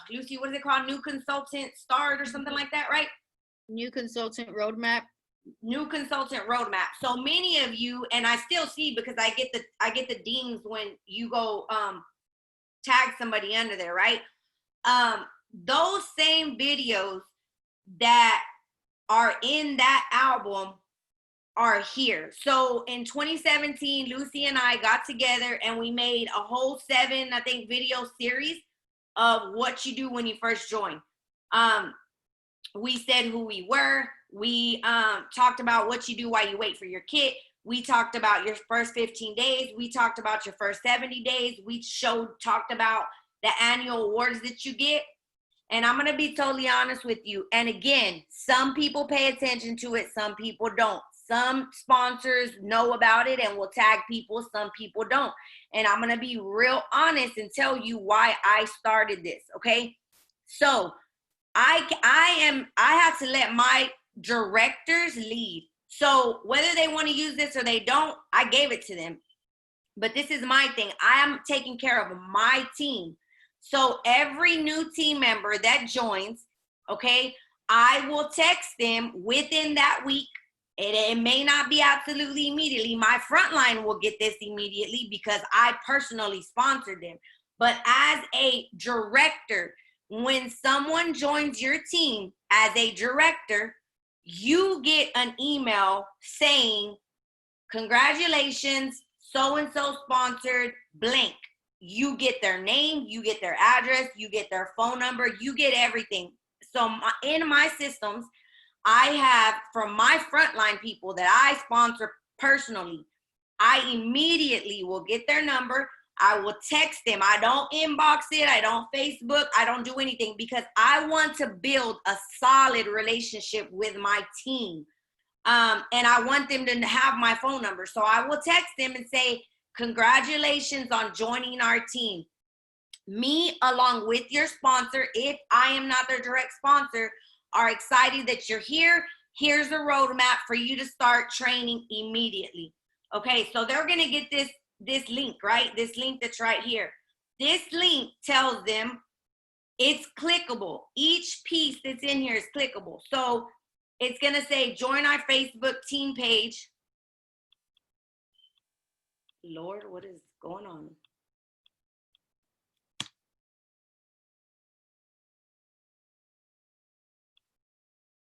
Lucy, what is it called? New Consultant Start or something like that, right? New Consultant Roadmap. New Consultant Roadmap. So many of you, and I still see, because I get the dings when you go tag somebody under there, right? Those same videos that are in that album are here. So in 2017, Lucy and I got together and we made a whole 7, I think, video series of what you do when you first join. We said who we were. We talked about what you do while you wait for your kit. We talked about your first 15 days. We talked about your first 70 days. We talked about the annual awards that you get. And I'm going to be totally honest with you. And again, some people pay attention to it. Some people don't. Some sponsors know about it and will tag people. Some people don't. And I'm going to be real honest and tell you why I started this. Okay. So I have to let my directors lead. So whether they want to use this or they don't, I gave it to them. But this is my thing. I am taking care of my team. So every new team member that joins, okay, I will text them within that week. It may not be absolutely immediately. My frontline will get this immediately because I personally sponsored them. But as a director, when someone joins your team as a director, you get an email saying, congratulations, so-and-so sponsored blank. You get their name, you get their address, you get their phone number, you get everything. So in my systems, I have, from my frontline people that I sponsor personally, I immediately will get their number. I will text them. I don't inbox it. I don't Facebook. I don't do anything, because I want to build a solid relationship with my team. And I want them to have my phone number. So I will text them and say, congratulations on joining our team. Me, along with your sponsor, if I am not their direct sponsor, are excited that you're here. Here's a roadmap for you to start training immediately. Okay, so they're going to get this link, right? This link that's right here. This link tells them It's clickable. Each piece that's in here is clickable. So it's going to say join our Facebook team page. Lord, what is going on?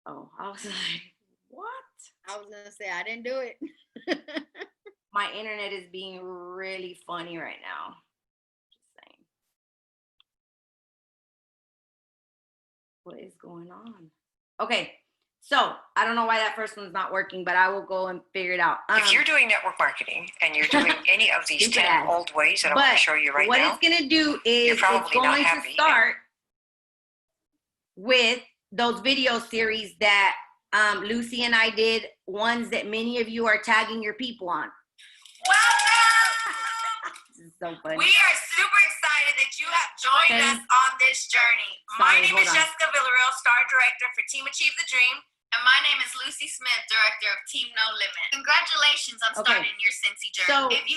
Oh, I was like, what? I was gonna say I didn't do it. My internet is being really funny right now. Just saying. What is going on? Okay, so I don't know why that first one's not working, but I will go and figure it out. If you're doing network marketing and you're doing any of these 10 old ways that I'm going to show you right what now, it's going to do is it's probably not going to happy. start with those video series that Lucy and I did, ones that many of you are tagging your people on. welcome! This is so funny. We are super excited that you have joined us on this journey. My name is Jessica Villareal, Star Director for Team Achieve the Dream. And my name is Lucy Smith, Director of Team No Limit. Congratulations on starting your Scentsy journey. So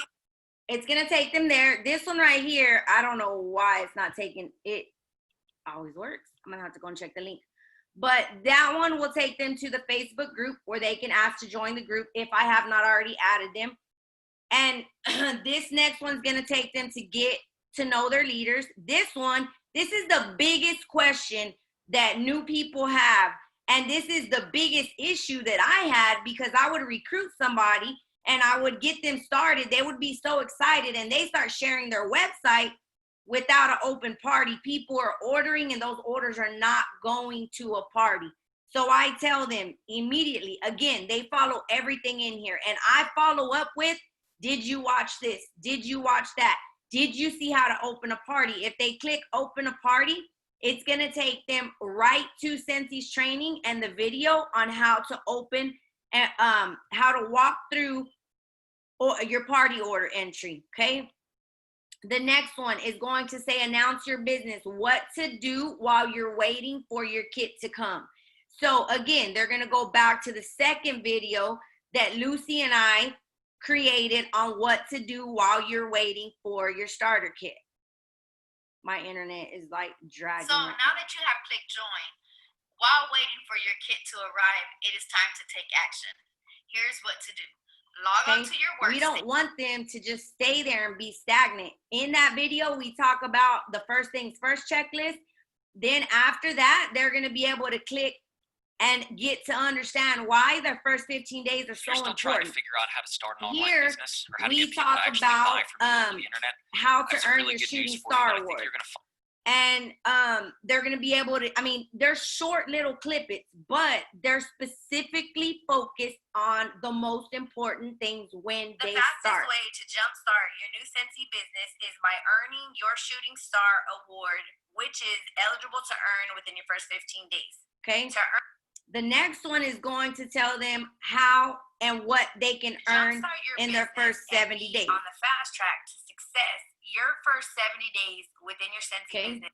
it's going to take them there. This one right here, I don't know why it's not taking it. Always works. I'm going to have to go and check the link. But that one will take them to the Facebook group where they can ask to join the group if I have not already added them. And this next one's going to take them to get to know their leaders. This is the biggest question that new people have. And this is the biggest issue that I had, because I would recruit somebody and I would get them started. They would be so excited and they start sharing their website without an open party. People are ordering and those orders are not going to a party. So I tell them immediately, again, they follow everything in here. And I follow up with, did you watch this? Did you watch that? Did you see how to open a party? If they click open a party, it's going to take them right to Scentsy's training and the video on how to open and how to walk through your party order entry, okay? The next one is going to say, announce your business, what to do while you're waiting for your kit to come. So again, they're going to go back to the second video that Lucy and I created on what to do while you're waiting for your starter kit. My internet is like dragging. So now that you have clicked join, while waiting for your kit to arrive, it is time to take action. Here's what to do. Log on to your workstation. We don't want them to just stay there and be stagnant. In that video, we talk about the first things first checklist. Then after that, they're going to be able to click and get to understand why their first 15 days are so important. You're still trying to figure out how to start an online Here, business, or how to we get people talk to actually about buy from you on the internet. how to That's earn really your good shooting news for you, star and I think award. you're gonna find. And they're going to be able to, I mean, they're short little clippets, but they're specifically focused on the most important things when they The fastest start. way to jumpstart your new Scentsy business is by earning your Shooting Star Award, which is eligible to earn within your first 15 days. Okay. To earn The next one is going to tell them how and what they can earn jumpstart your in their business first and 70 be days. on the fast track to success, your first 70 days within your Scentsy business.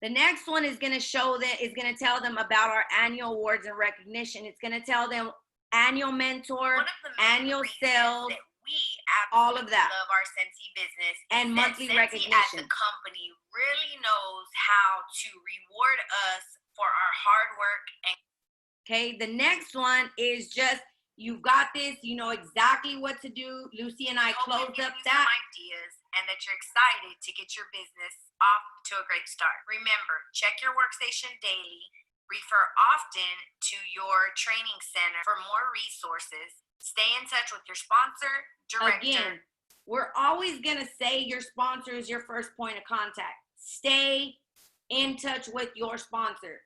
The next one is going to show that is going to tell them about our annual awards and recognition. It's going to tell them annual mentor, One of the main annual reasons sales, that we all absolutely of that. love our Scentsy business And is monthly that Scentsy as recognition. the company really knows how to reward us for our hard work. And Okay, the next one is just, you've got this, you know exactly what to do. Lucy and I hopefully closed give up you some that. ideas and that you're excited to get your business off to a great start. Remember, check your workstation daily. Refer often to your training center for more resources. Stay in touch with your sponsor, director. Again, we're always going to say your sponsor is your first point of contact. Stay in touch with your sponsor.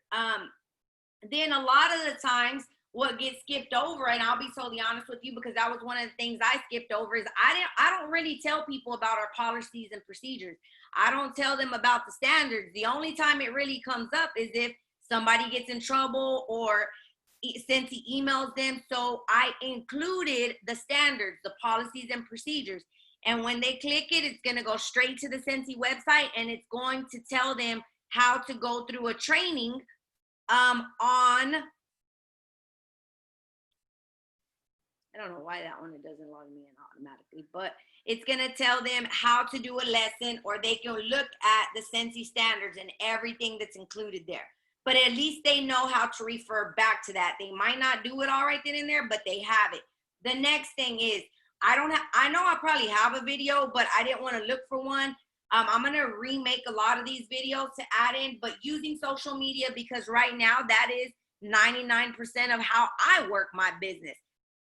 Then a lot of the times what gets skipped over, and I'll be totally honest with you because that was one of the things I skipped over, is I don't really tell people about our policies and procedures. I don't tell them about the standards. The only time it really comes up is if somebody gets in trouble or Scentsy emails them. So I included the standards, the policies and procedures. And when they click it, it's going to go straight to the Scentsy website, and it's going to tell them how to go through a training on, and don't know why that one, it doesn't log me in automatically, but it's going to tell them how to do a lesson, or they can look at the Scentsy standards and everything that's included there. But at least they know how to refer back to that. They might not do it all right then and there, but they have it. The next thing is, I know I probably have a video, but I didn't want to look for one. I'm going to remake a lot of these videos to add in, but using social media, because right now that is 99% of how I work my business.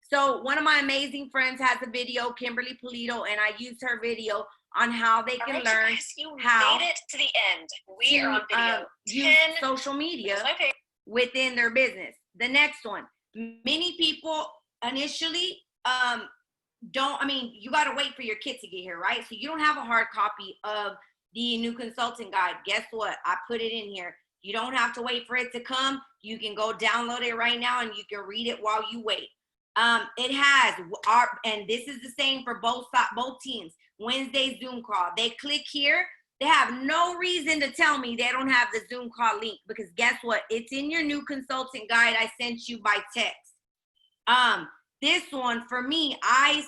So one of my amazing friends has a video, Kimberly Polito, and I used her video on how they can learn how made it to the end. We are on video. use social media within their business. The next one, many people initially you got to wait for your kit to get here, right? So you don't have a hard copy of the new consultant guide. Guess what? I put it in here. You don't have to wait for it to come. You can go download it right now and you can read it while you wait. It has and this is the same for both teams. Wednesday Zoom call. They click here. They have no reason to tell me they don't have the Zoom call link, because guess what? It's in your new consultant guide I sent you by text. This one for me, I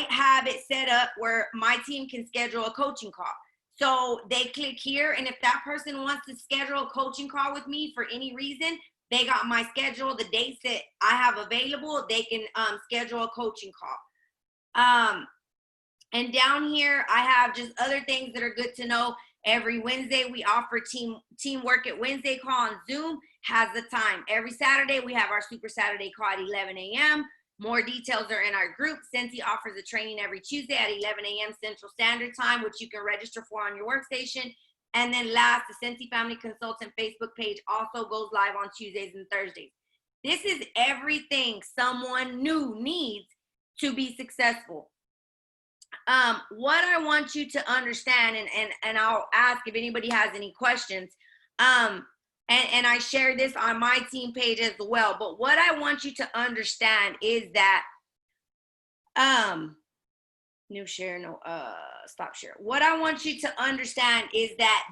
have it set up where my team can schedule a coaching call. So they click here, and if that person wants to schedule a coaching call with me for any reason, they got my schedule, the dates that I have available, they can schedule a coaching call. And down here, I have just other things that are good to know. Every Wednesday, we offer Teamwork at Wednesday call on Zoom, has the time. Every Saturday, we have our Super Saturday call at 11 a.m. More details are in our group. Scentsy offers a training every Tuesday at 11 a.m. Central Standard Time, which you can register for on your workstation. And then last, the Scentsy Family Consultant Facebook page also goes live on Tuesdays and Thursdays. This is everything someone new needs to be successful. What I want you to understand, and I'll ask if anybody has any questions, and I share this on my team page as well, but what I want you to understand is that, stop share. What I want you to understand is that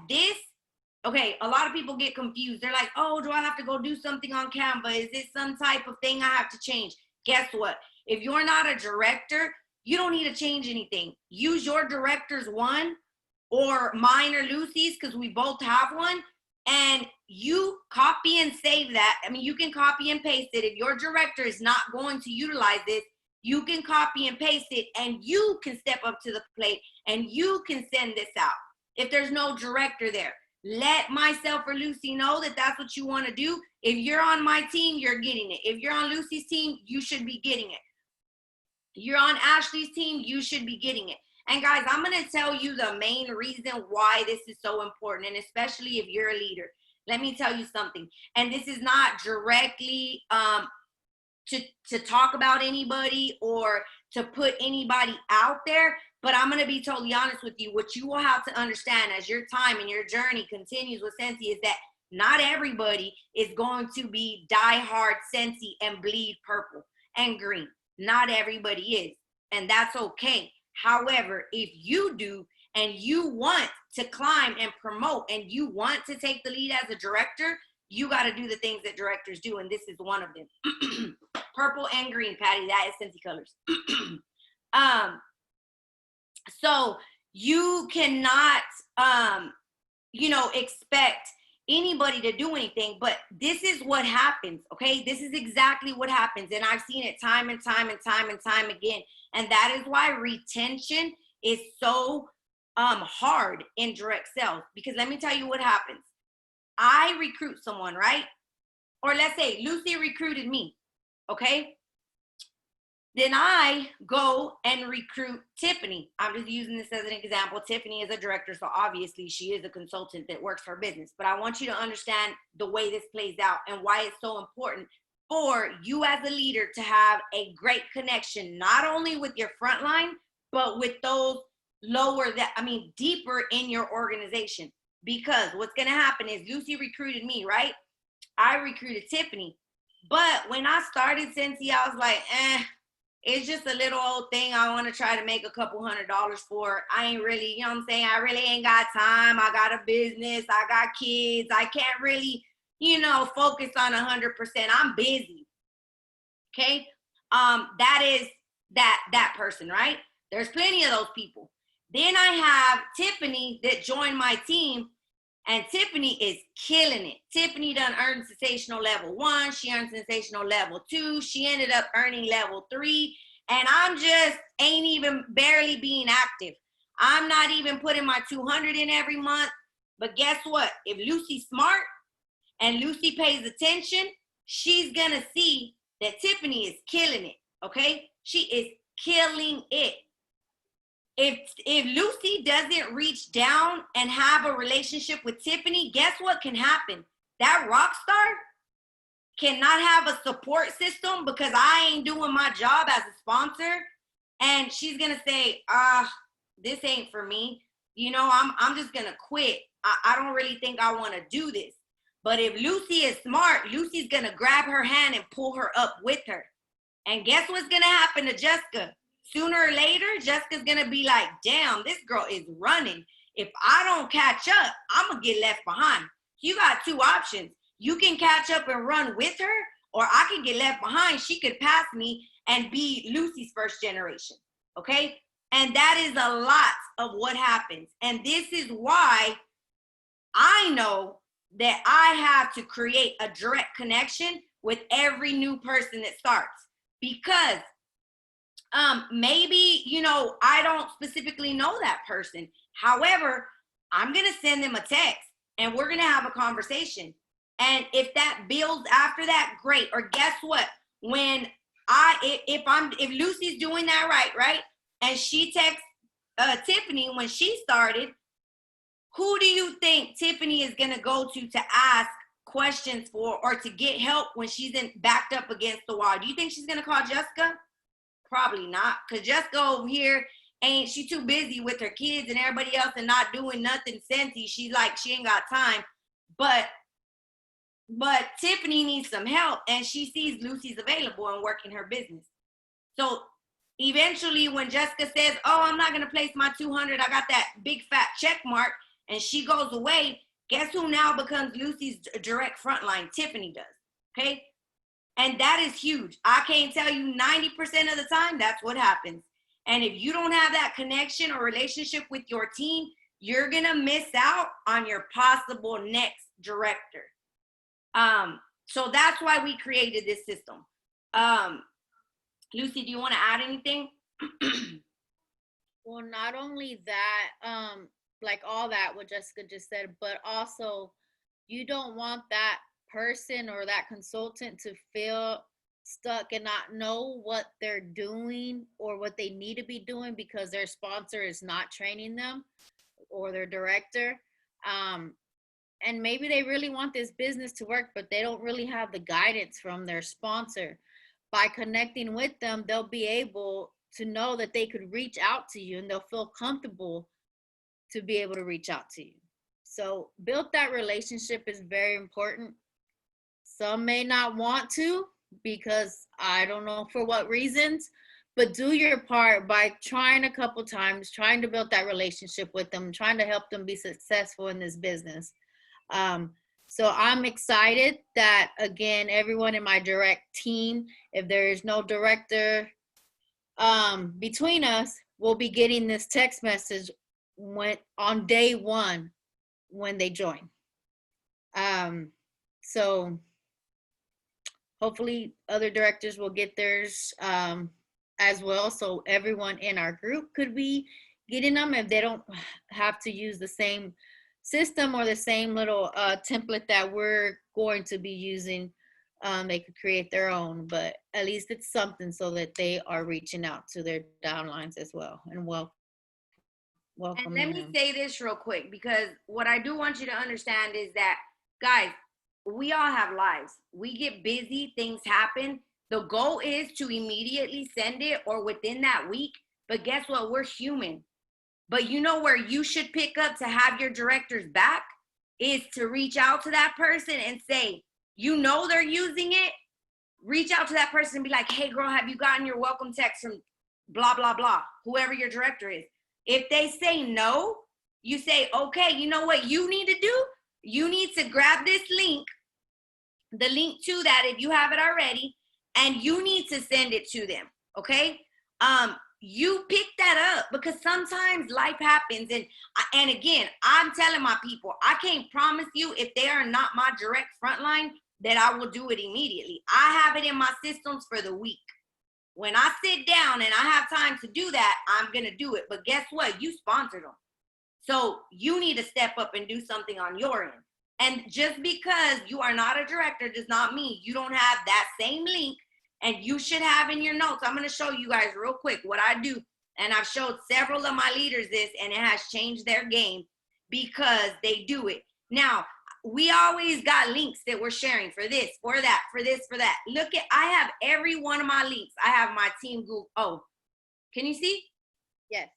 a lot of people get confused. They're like, oh, do I have to go do something on Canva? Is this some type of thing I have to change? Guess what? If you're not a director, you don't need to change anything. Use your director's one, or mine or Lucy's, because we both have one, and you copy and save that. I mean, you can copy and paste it. If your director is not going to utilize this, you can copy and paste it, and you can step up to the plate and you can send this out. If there's no director there, let myself or Lucy know that that's what you want to do. If you're on my team, you're getting it. If you're on Lucy's team, you should be getting it. You're on Ashley's team, you should be getting it. And guys, I'm going to tell you the main reason why this is so important, and especially if you're a leader. Let me tell you something. And this is not directly to talk about anybody or to put anybody out there, but I'm going to be totally honest with you. What you will have to understand as your time and your journey continues with Scentsy is that not everybody is going to be diehard Scentsy and bleed purple and green. Not everybody is, and that's okay. However, if you do and you want to climb and promote and you want to take the lead as a director, you got to do the things that directors do, and this is one of them. Purple and green, Patty, that is Scentsy colors. So you cannot, expect anybody to do anything, but this is what happens, okay? This is exactly what happens, and I've seen it time and time and time and time again, and that is why retention is so hard in direct sales, because let me tell you what happens. I recruit someone, right? Or let's say Lucy recruited me, okay? Then I go and recruit Tiffany. I'm just using this as an example. Tiffany is a director, so obviously she is a consultant that works for business. But I want you to understand the way this plays out and why it's so important for you as a leader to have a great connection, not only with your front line, but with those deeper in your organization. Because what's going to happen is Lucy recruited me, right? I recruited Tiffany. But when I started Scentsy, I was like, it's just a little old thing I want to try to make a couple $100 for. I ain't really, you know what I'm saying? I really ain't got time. I got a business. I got kids. I can't really, focus on 100%. I'm busy. Okay? that is that person, right? There's plenty of those people. Then I have Tiffany that joined my team, and Tiffany is killing it. Tiffany done earned sensational level 1. She earned sensational level 2. She ended up earning level 3. And I'm just ain't even barely being active. I'm not even putting my 200 in every month. But guess what? If Lucy's smart and Lucy pays attention, she's going to see that Tiffany is killing it, okay? She is killing it. If Lucy doesn't reach down and have a relationship with Tiffany, guess what can happen? That rock star cannot have a support system because I ain't doing my job as a sponsor. And she's going to say, this ain't for me. You know, I'm just going to quit. I don't really think I want to do this. But if Lucy is smart, Lucy's going to grab her hand and pull her up with her. And guess what's going to happen to Jessica? Sooner or later, Jessica's going to be like, damn, this girl is running. If I don't catch up, I'm going to get left behind. You got 2 options. You can catch up and run with her, or I can get left behind. She could pass me and be Lucy's first generation, okay? And that is a lot of what happens. And this is why I know that I have to create a direct connection with every new person that starts. Because maybe, you know, I don't specifically know that person. However, I'm going to send them a text and we're going to have a conversation. And if that builds after that, great. Or guess what? When if Lucy's doing that right? And she texts Tiffany when she started, who do you think Tiffany is going to go to ask questions for or to get help when she's backed up against the wall? Do you think she's going to call Jessica? Probably not, because Jessica over here she too busy with her kids and everybody else and not doing nothing Scentsy. She ain't got time. But Tiffany needs some help, and she sees Lucy's available and working her business. So eventually when Jessica says, oh, I'm not going to place my 200, I got that big fat check mark, and she goes away, guess who now becomes Lucy's direct frontline? Tiffany does, okay? And that is huge. I can't tell you 90% of the time that's what happens. And if you don't have that connection or relationship with your team, you're going to miss out on your possible next director. So that's why we created this system. Lucy, do you want to add anything? Well, not only that, like all that what Jessica just said, but also you don't want that person or that consultant to feel stuck and not know what they're doing or what they need to be doing because their sponsor is not training them or their director. And maybe they really want this business to work, but they don't really have the guidance from their sponsor. By connecting with them, they'll be able to know that they could reach out to you and they'll feel comfortable to be able to reach out to you. So build that relationship is very important. Some may not want to because I don't know for what reasons, but do your part by trying a couple times, trying to build that relationship with them, trying to help them be successful in this business. So I'm excited that, again, everyone in my direct team, if there is no director between us, we'll be getting this text message on day 1 when they join. So hopefully other directors will get theirs as well. So everyone in our group could be getting them if they don't have to use the same system or the same little template that we're going to be using. They could create their own, but at least it's something so that they are reaching out to their downlines as well and welcome. And let me say this real quick, because what I do want you to understand is that, guys, we all have lives. We get busy, things happen. The goal is to immediately send it or within that week. But guess what? We're human. But you know where you should pick up to have your directors back is to reach out to that person and say, you know they're using it. Reach out to that person and be like, hey, girl, have you gotten your welcome text from blah, blah, blah, whoever your director is. If they say no, you say, okay, you know what you need to do? You need to grab this link, the link to that if you have it already, and you need to send it to them, okay? You pick that up because sometimes life happens. And again, I'm telling my people, I can't promise you if they are not my direct frontline that I will do it immediately. I have it in my systems for the week. When I sit down and I have time to do that, I'm going to do it. But guess what? You sponsored them. So you need to step up and do something on your end. And just because you are not a director does not mean you don't have that same link, and you should have in your notes. I'm going to show you guys real quick what I do. And I've showed several of my leaders this, and it has changed their game because they do it. Now, we always got links that we're sharing for this, for that, for this, for that. Look at, I have every one of my links. I have my team Google. Oh, can you see? Yes.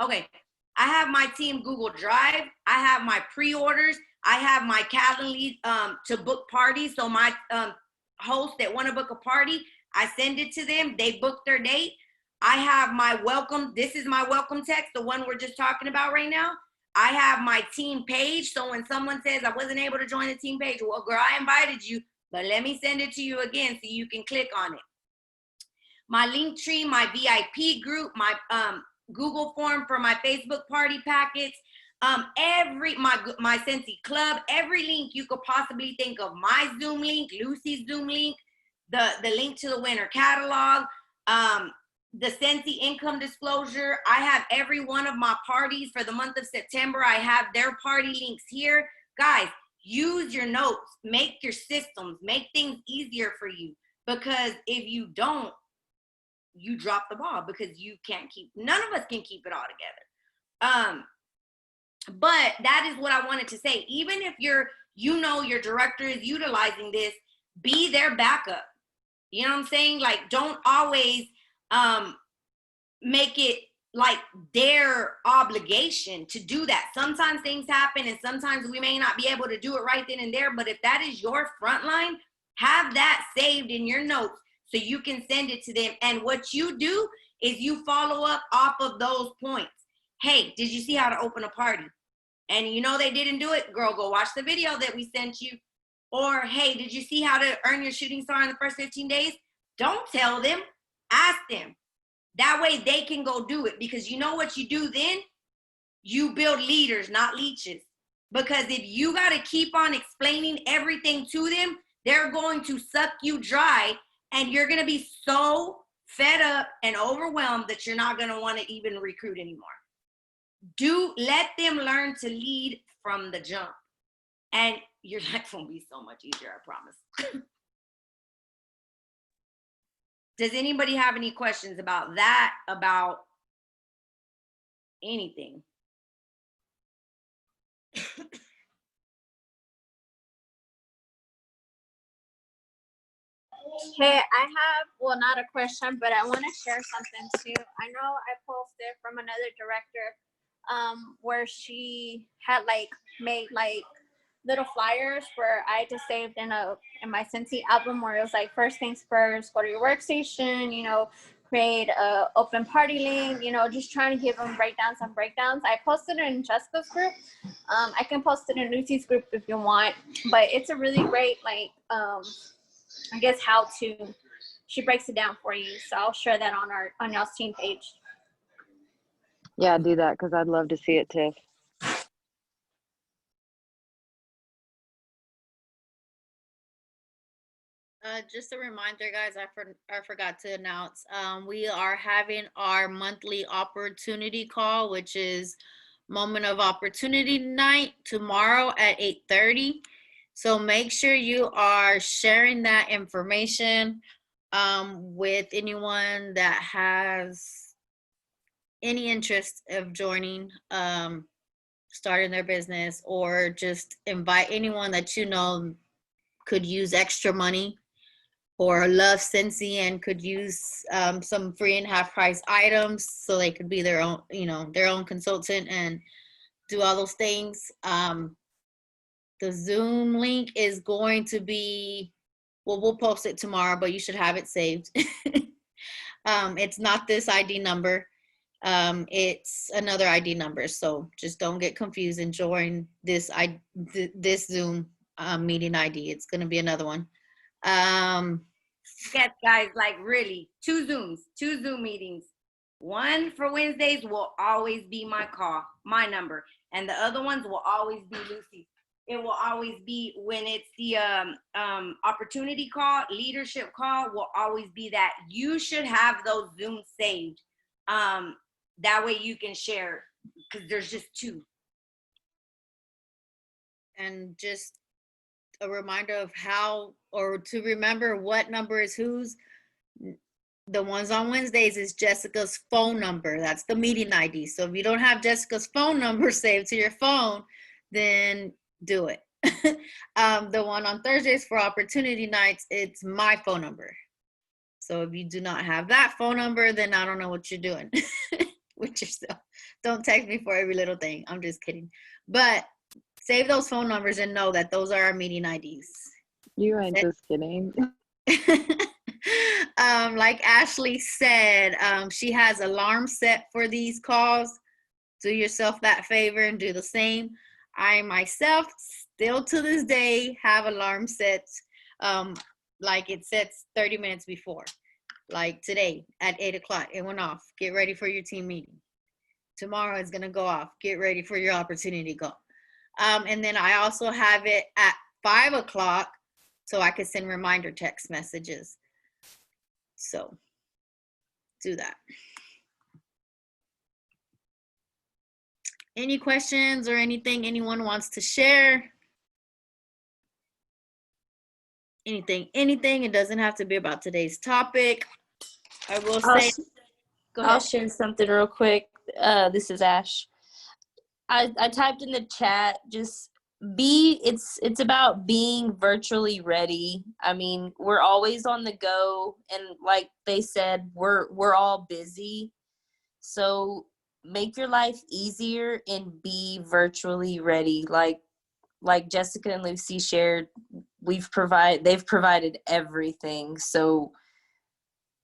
Okay. I have my team Google Drive. I have my pre-orders. I have my Calendly to book parties. So my hosts that want to book a party, I send it to them. They book their date. I have my welcome. This is my welcome text, the one we're just talking about right now. I have my team page. So when someone says I wasn't able to join the team page, well, girl, I invited you, but let me send it to you again so you can click on it. My Linktree, my VIP group, my Google form for my Facebook party packets, my Scentsy Club, every link you could possibly think of, my Zoom link, Lucy's Zoom link, the link to the winter catalog, the Scentsy income disclosure. I have every one of my parties for the month of September. I have their party links here. Guys, use your notes, make your systems, make things easier for you, because if you don't, you drop the ball, because you can't keep, none of us can keep it all together. But that is what I wanted to say. Even if your director is utilizing this, be their backup. You know what I'm saying? Like, don't always make it like their obligation to do that. Sometimes things happen, and sometimes we may not be able to do it right then and there. But if that is your front line, have that saved in your notes so you can send it to them. And what you do is you follow up off of those points. Hey, did you see how to open a party? And you know they didn't do it? Girl, go watch the video that we sent you. Or, hey, did you see how to earn your shooting star in the first 15 days? Don't tell them. Ask them. That way they can go do it. Because you know what you do then? You build leaders, not leeches. Because if you got to keep on explaining everything to them, they're going to suck you dry. And you're going to be so fed up and overwhelmed that you're not going to want to even recruit anymore. Let them learn to lead from the jump. And your life will be so much easier, I promise. Does anybody have any questions about that, about anything? Hey, I have, well, not a question, but I want to share something too. I know I posted from another director where she had like made like little flyers where I just saved in my Scentsy album where it was like, first things first, go to your workstation, create a open party link, just trying to give them some breakdowns. I posted it in Jessica's group. I can post it in Lucy's group if you want, but it's a really great, like, I guess how to, she breaks it down for you. So I'll share that on y'all's team page. Yeah, do that, because I'd love to see it, Tiff. Just a reminder, guys, I forgot to announce, we are having our monthly opportunity call, which is Moment of Opportunity night tomorrow at 8:30. So make sure you are sharing that information with anyone that has any interest of joining, starting their business, or just invite anyone that you know could use extra money or love Scentsy and could use some free and half price items, so they could be their own, their own consultant and do all those things. The Zoom link is going to be, well, we'll post it tomorrow, but you should have it saved. It's not this ID number. It's another ID number. So just don't get confused and join this Zoom meeting ID. It's going to be another one. Yes, guys, like really, 2 Zoom meetings. One for Wednesdays will always be my number, and the other ones will always be Lucy's. It will always be when it's the opportunity call, leadership call will always be that. You should have those Zooms saved. That way you can share, because there's just 2. And just a reminder of how, or to remember what number is whose. The ones on Wednesdays is Jessica's phone number. That's the meeting ID. So if you don't have Jessica's phone number saved to your phone, then do it. The one on Thursdays for opportunity nights, it's my phone number. So if you do not have that phone number, then I don't know what you're doing with yourself. Don't text me for every little thing. I'm just kidding. But save those phone numbers and know that those are our meeting IDs. You ain't just kidding. Like Ashley said, she has alarms set for these calls. Do yourself that favor and do the same. I myself still to this day have alarm sets, like it sets 30 minutes before. Like today at 8 o'clock, it went off. Get ready for your team meeting. Tomorrow it's gonna go off. Get ready for your opportunity call. And then I also have it at 5 o'clock so I could send reminder text messages. So do that. Any questions or anything anyone wants to share? Anything. It doesn't have to be about today's topic. I will say, go ahead. I'll share something real quick. This is Ash. I typed in the chat, just it's about being virtually ready. I mean, we're always on the go, and like they said, we're all busy. So make your life easier and be virtually ready. Like Jessica and Lucy shared, they've provided everything. So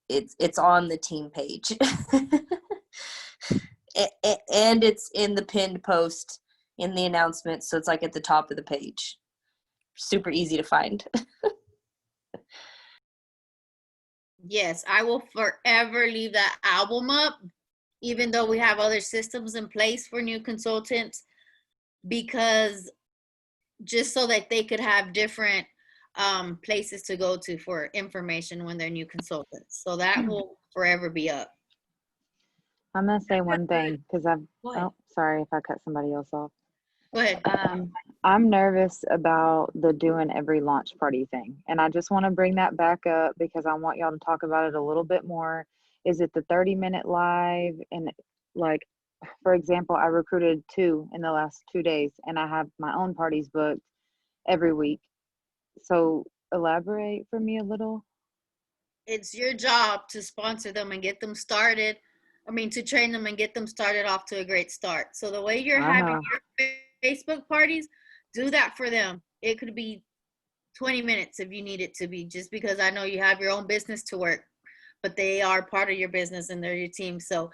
it's on the team page. And it's in the pinned post in the announcement, so it's like at the top of the page. Super easy to find. Yes, I will forever leave that album up, even though we have other systems in place for new consultants, because just so that they could have different places to go to for information when they're new consultants. So that will forever be up. I'm going to say one thing because sorry if I cut somebody else off. Go ahead. I'm nervous about the doing every launch party thing. And I just want to bring that back up because I want y'all to talk about it a little bit more. Is it the 30-minute live? And like, for example, I recruited 2 in the last 2 days and I have my own parties booked every week. So elaborate for me a little. It's your job to sponsor them and get them started. To train them and get them started off to a great start. So the way you're having your Facebook parties, do that for them. It could be 20 minutes if you need it to be, just because I know you have your own business to work, but they are part of your business and they're your team. So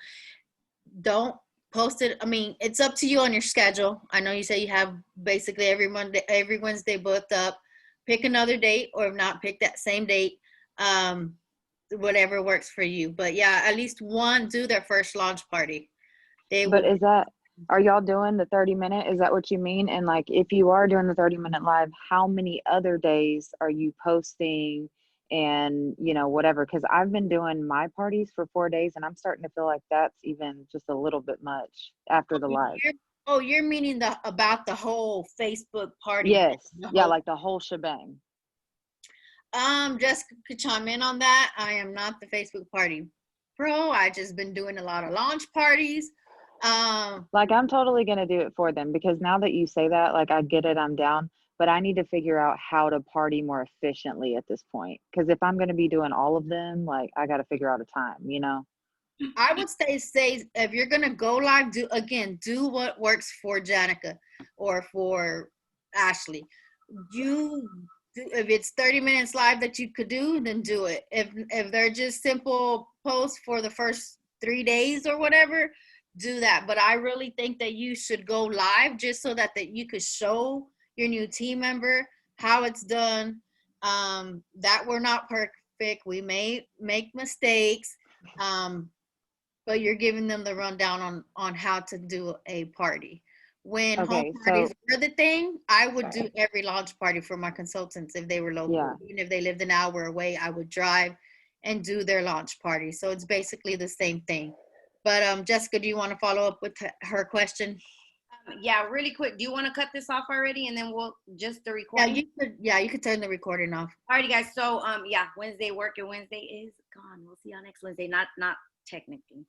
don't post it. It's up to you on your schedule. I know you say you have basically every Wednesday booked up. Pick another date, or if not, pick that same date. Whatever works for you. But yeah, at least one do their first launch party. Are y'all doing the 30-minute? Is that what you mean? And like, if you are doing the 30-minute live, how many other days are you posting and, whatever? Because I've been doing my parties for 4 days and I'm starting to feel like that's even just a little bit much after the live. You're meaning about the whole Facebook party? Yes. Yeah, like the whole shebang. Jessica could chime in on that. I am not the Facebook party pro. I just been doing a lot of launch parties. Like, I'm totally going to do it for them, because now that you say that, like, I get it, I'm down, but I need to figure out how to party more efficiently at this point. Because if I'm going to be doing all of them, like, I got to figure out a time, I would say if you're going to go live, do what works for Janica or for Ashley. If it's 30 minutes live that you could do, then do it. If they're just simple posts for the first 3 days or whatever, do that. But I really think that you should go live just so that you could show your new team member how it's done. That we're not perfect. We may make mistakes, but you're giving them the rundown on how to do a party. When home Okay, parties so were the thing, I would do every launch party for my consultants if they were local. Yeah. Even if they lived an hour away, I would drive and do their launch party. So it's basically the same thing. But Jessica, do you want to follow up with her question? Yeah, really quick. Do you want to cut this off already, and then we'll just the Yeah, recording? you could turn the recording off. Alrighty, guys. So yeah, Wednesday work and Wednesday is gone. We'll see y'all next Wednesday. Not technically.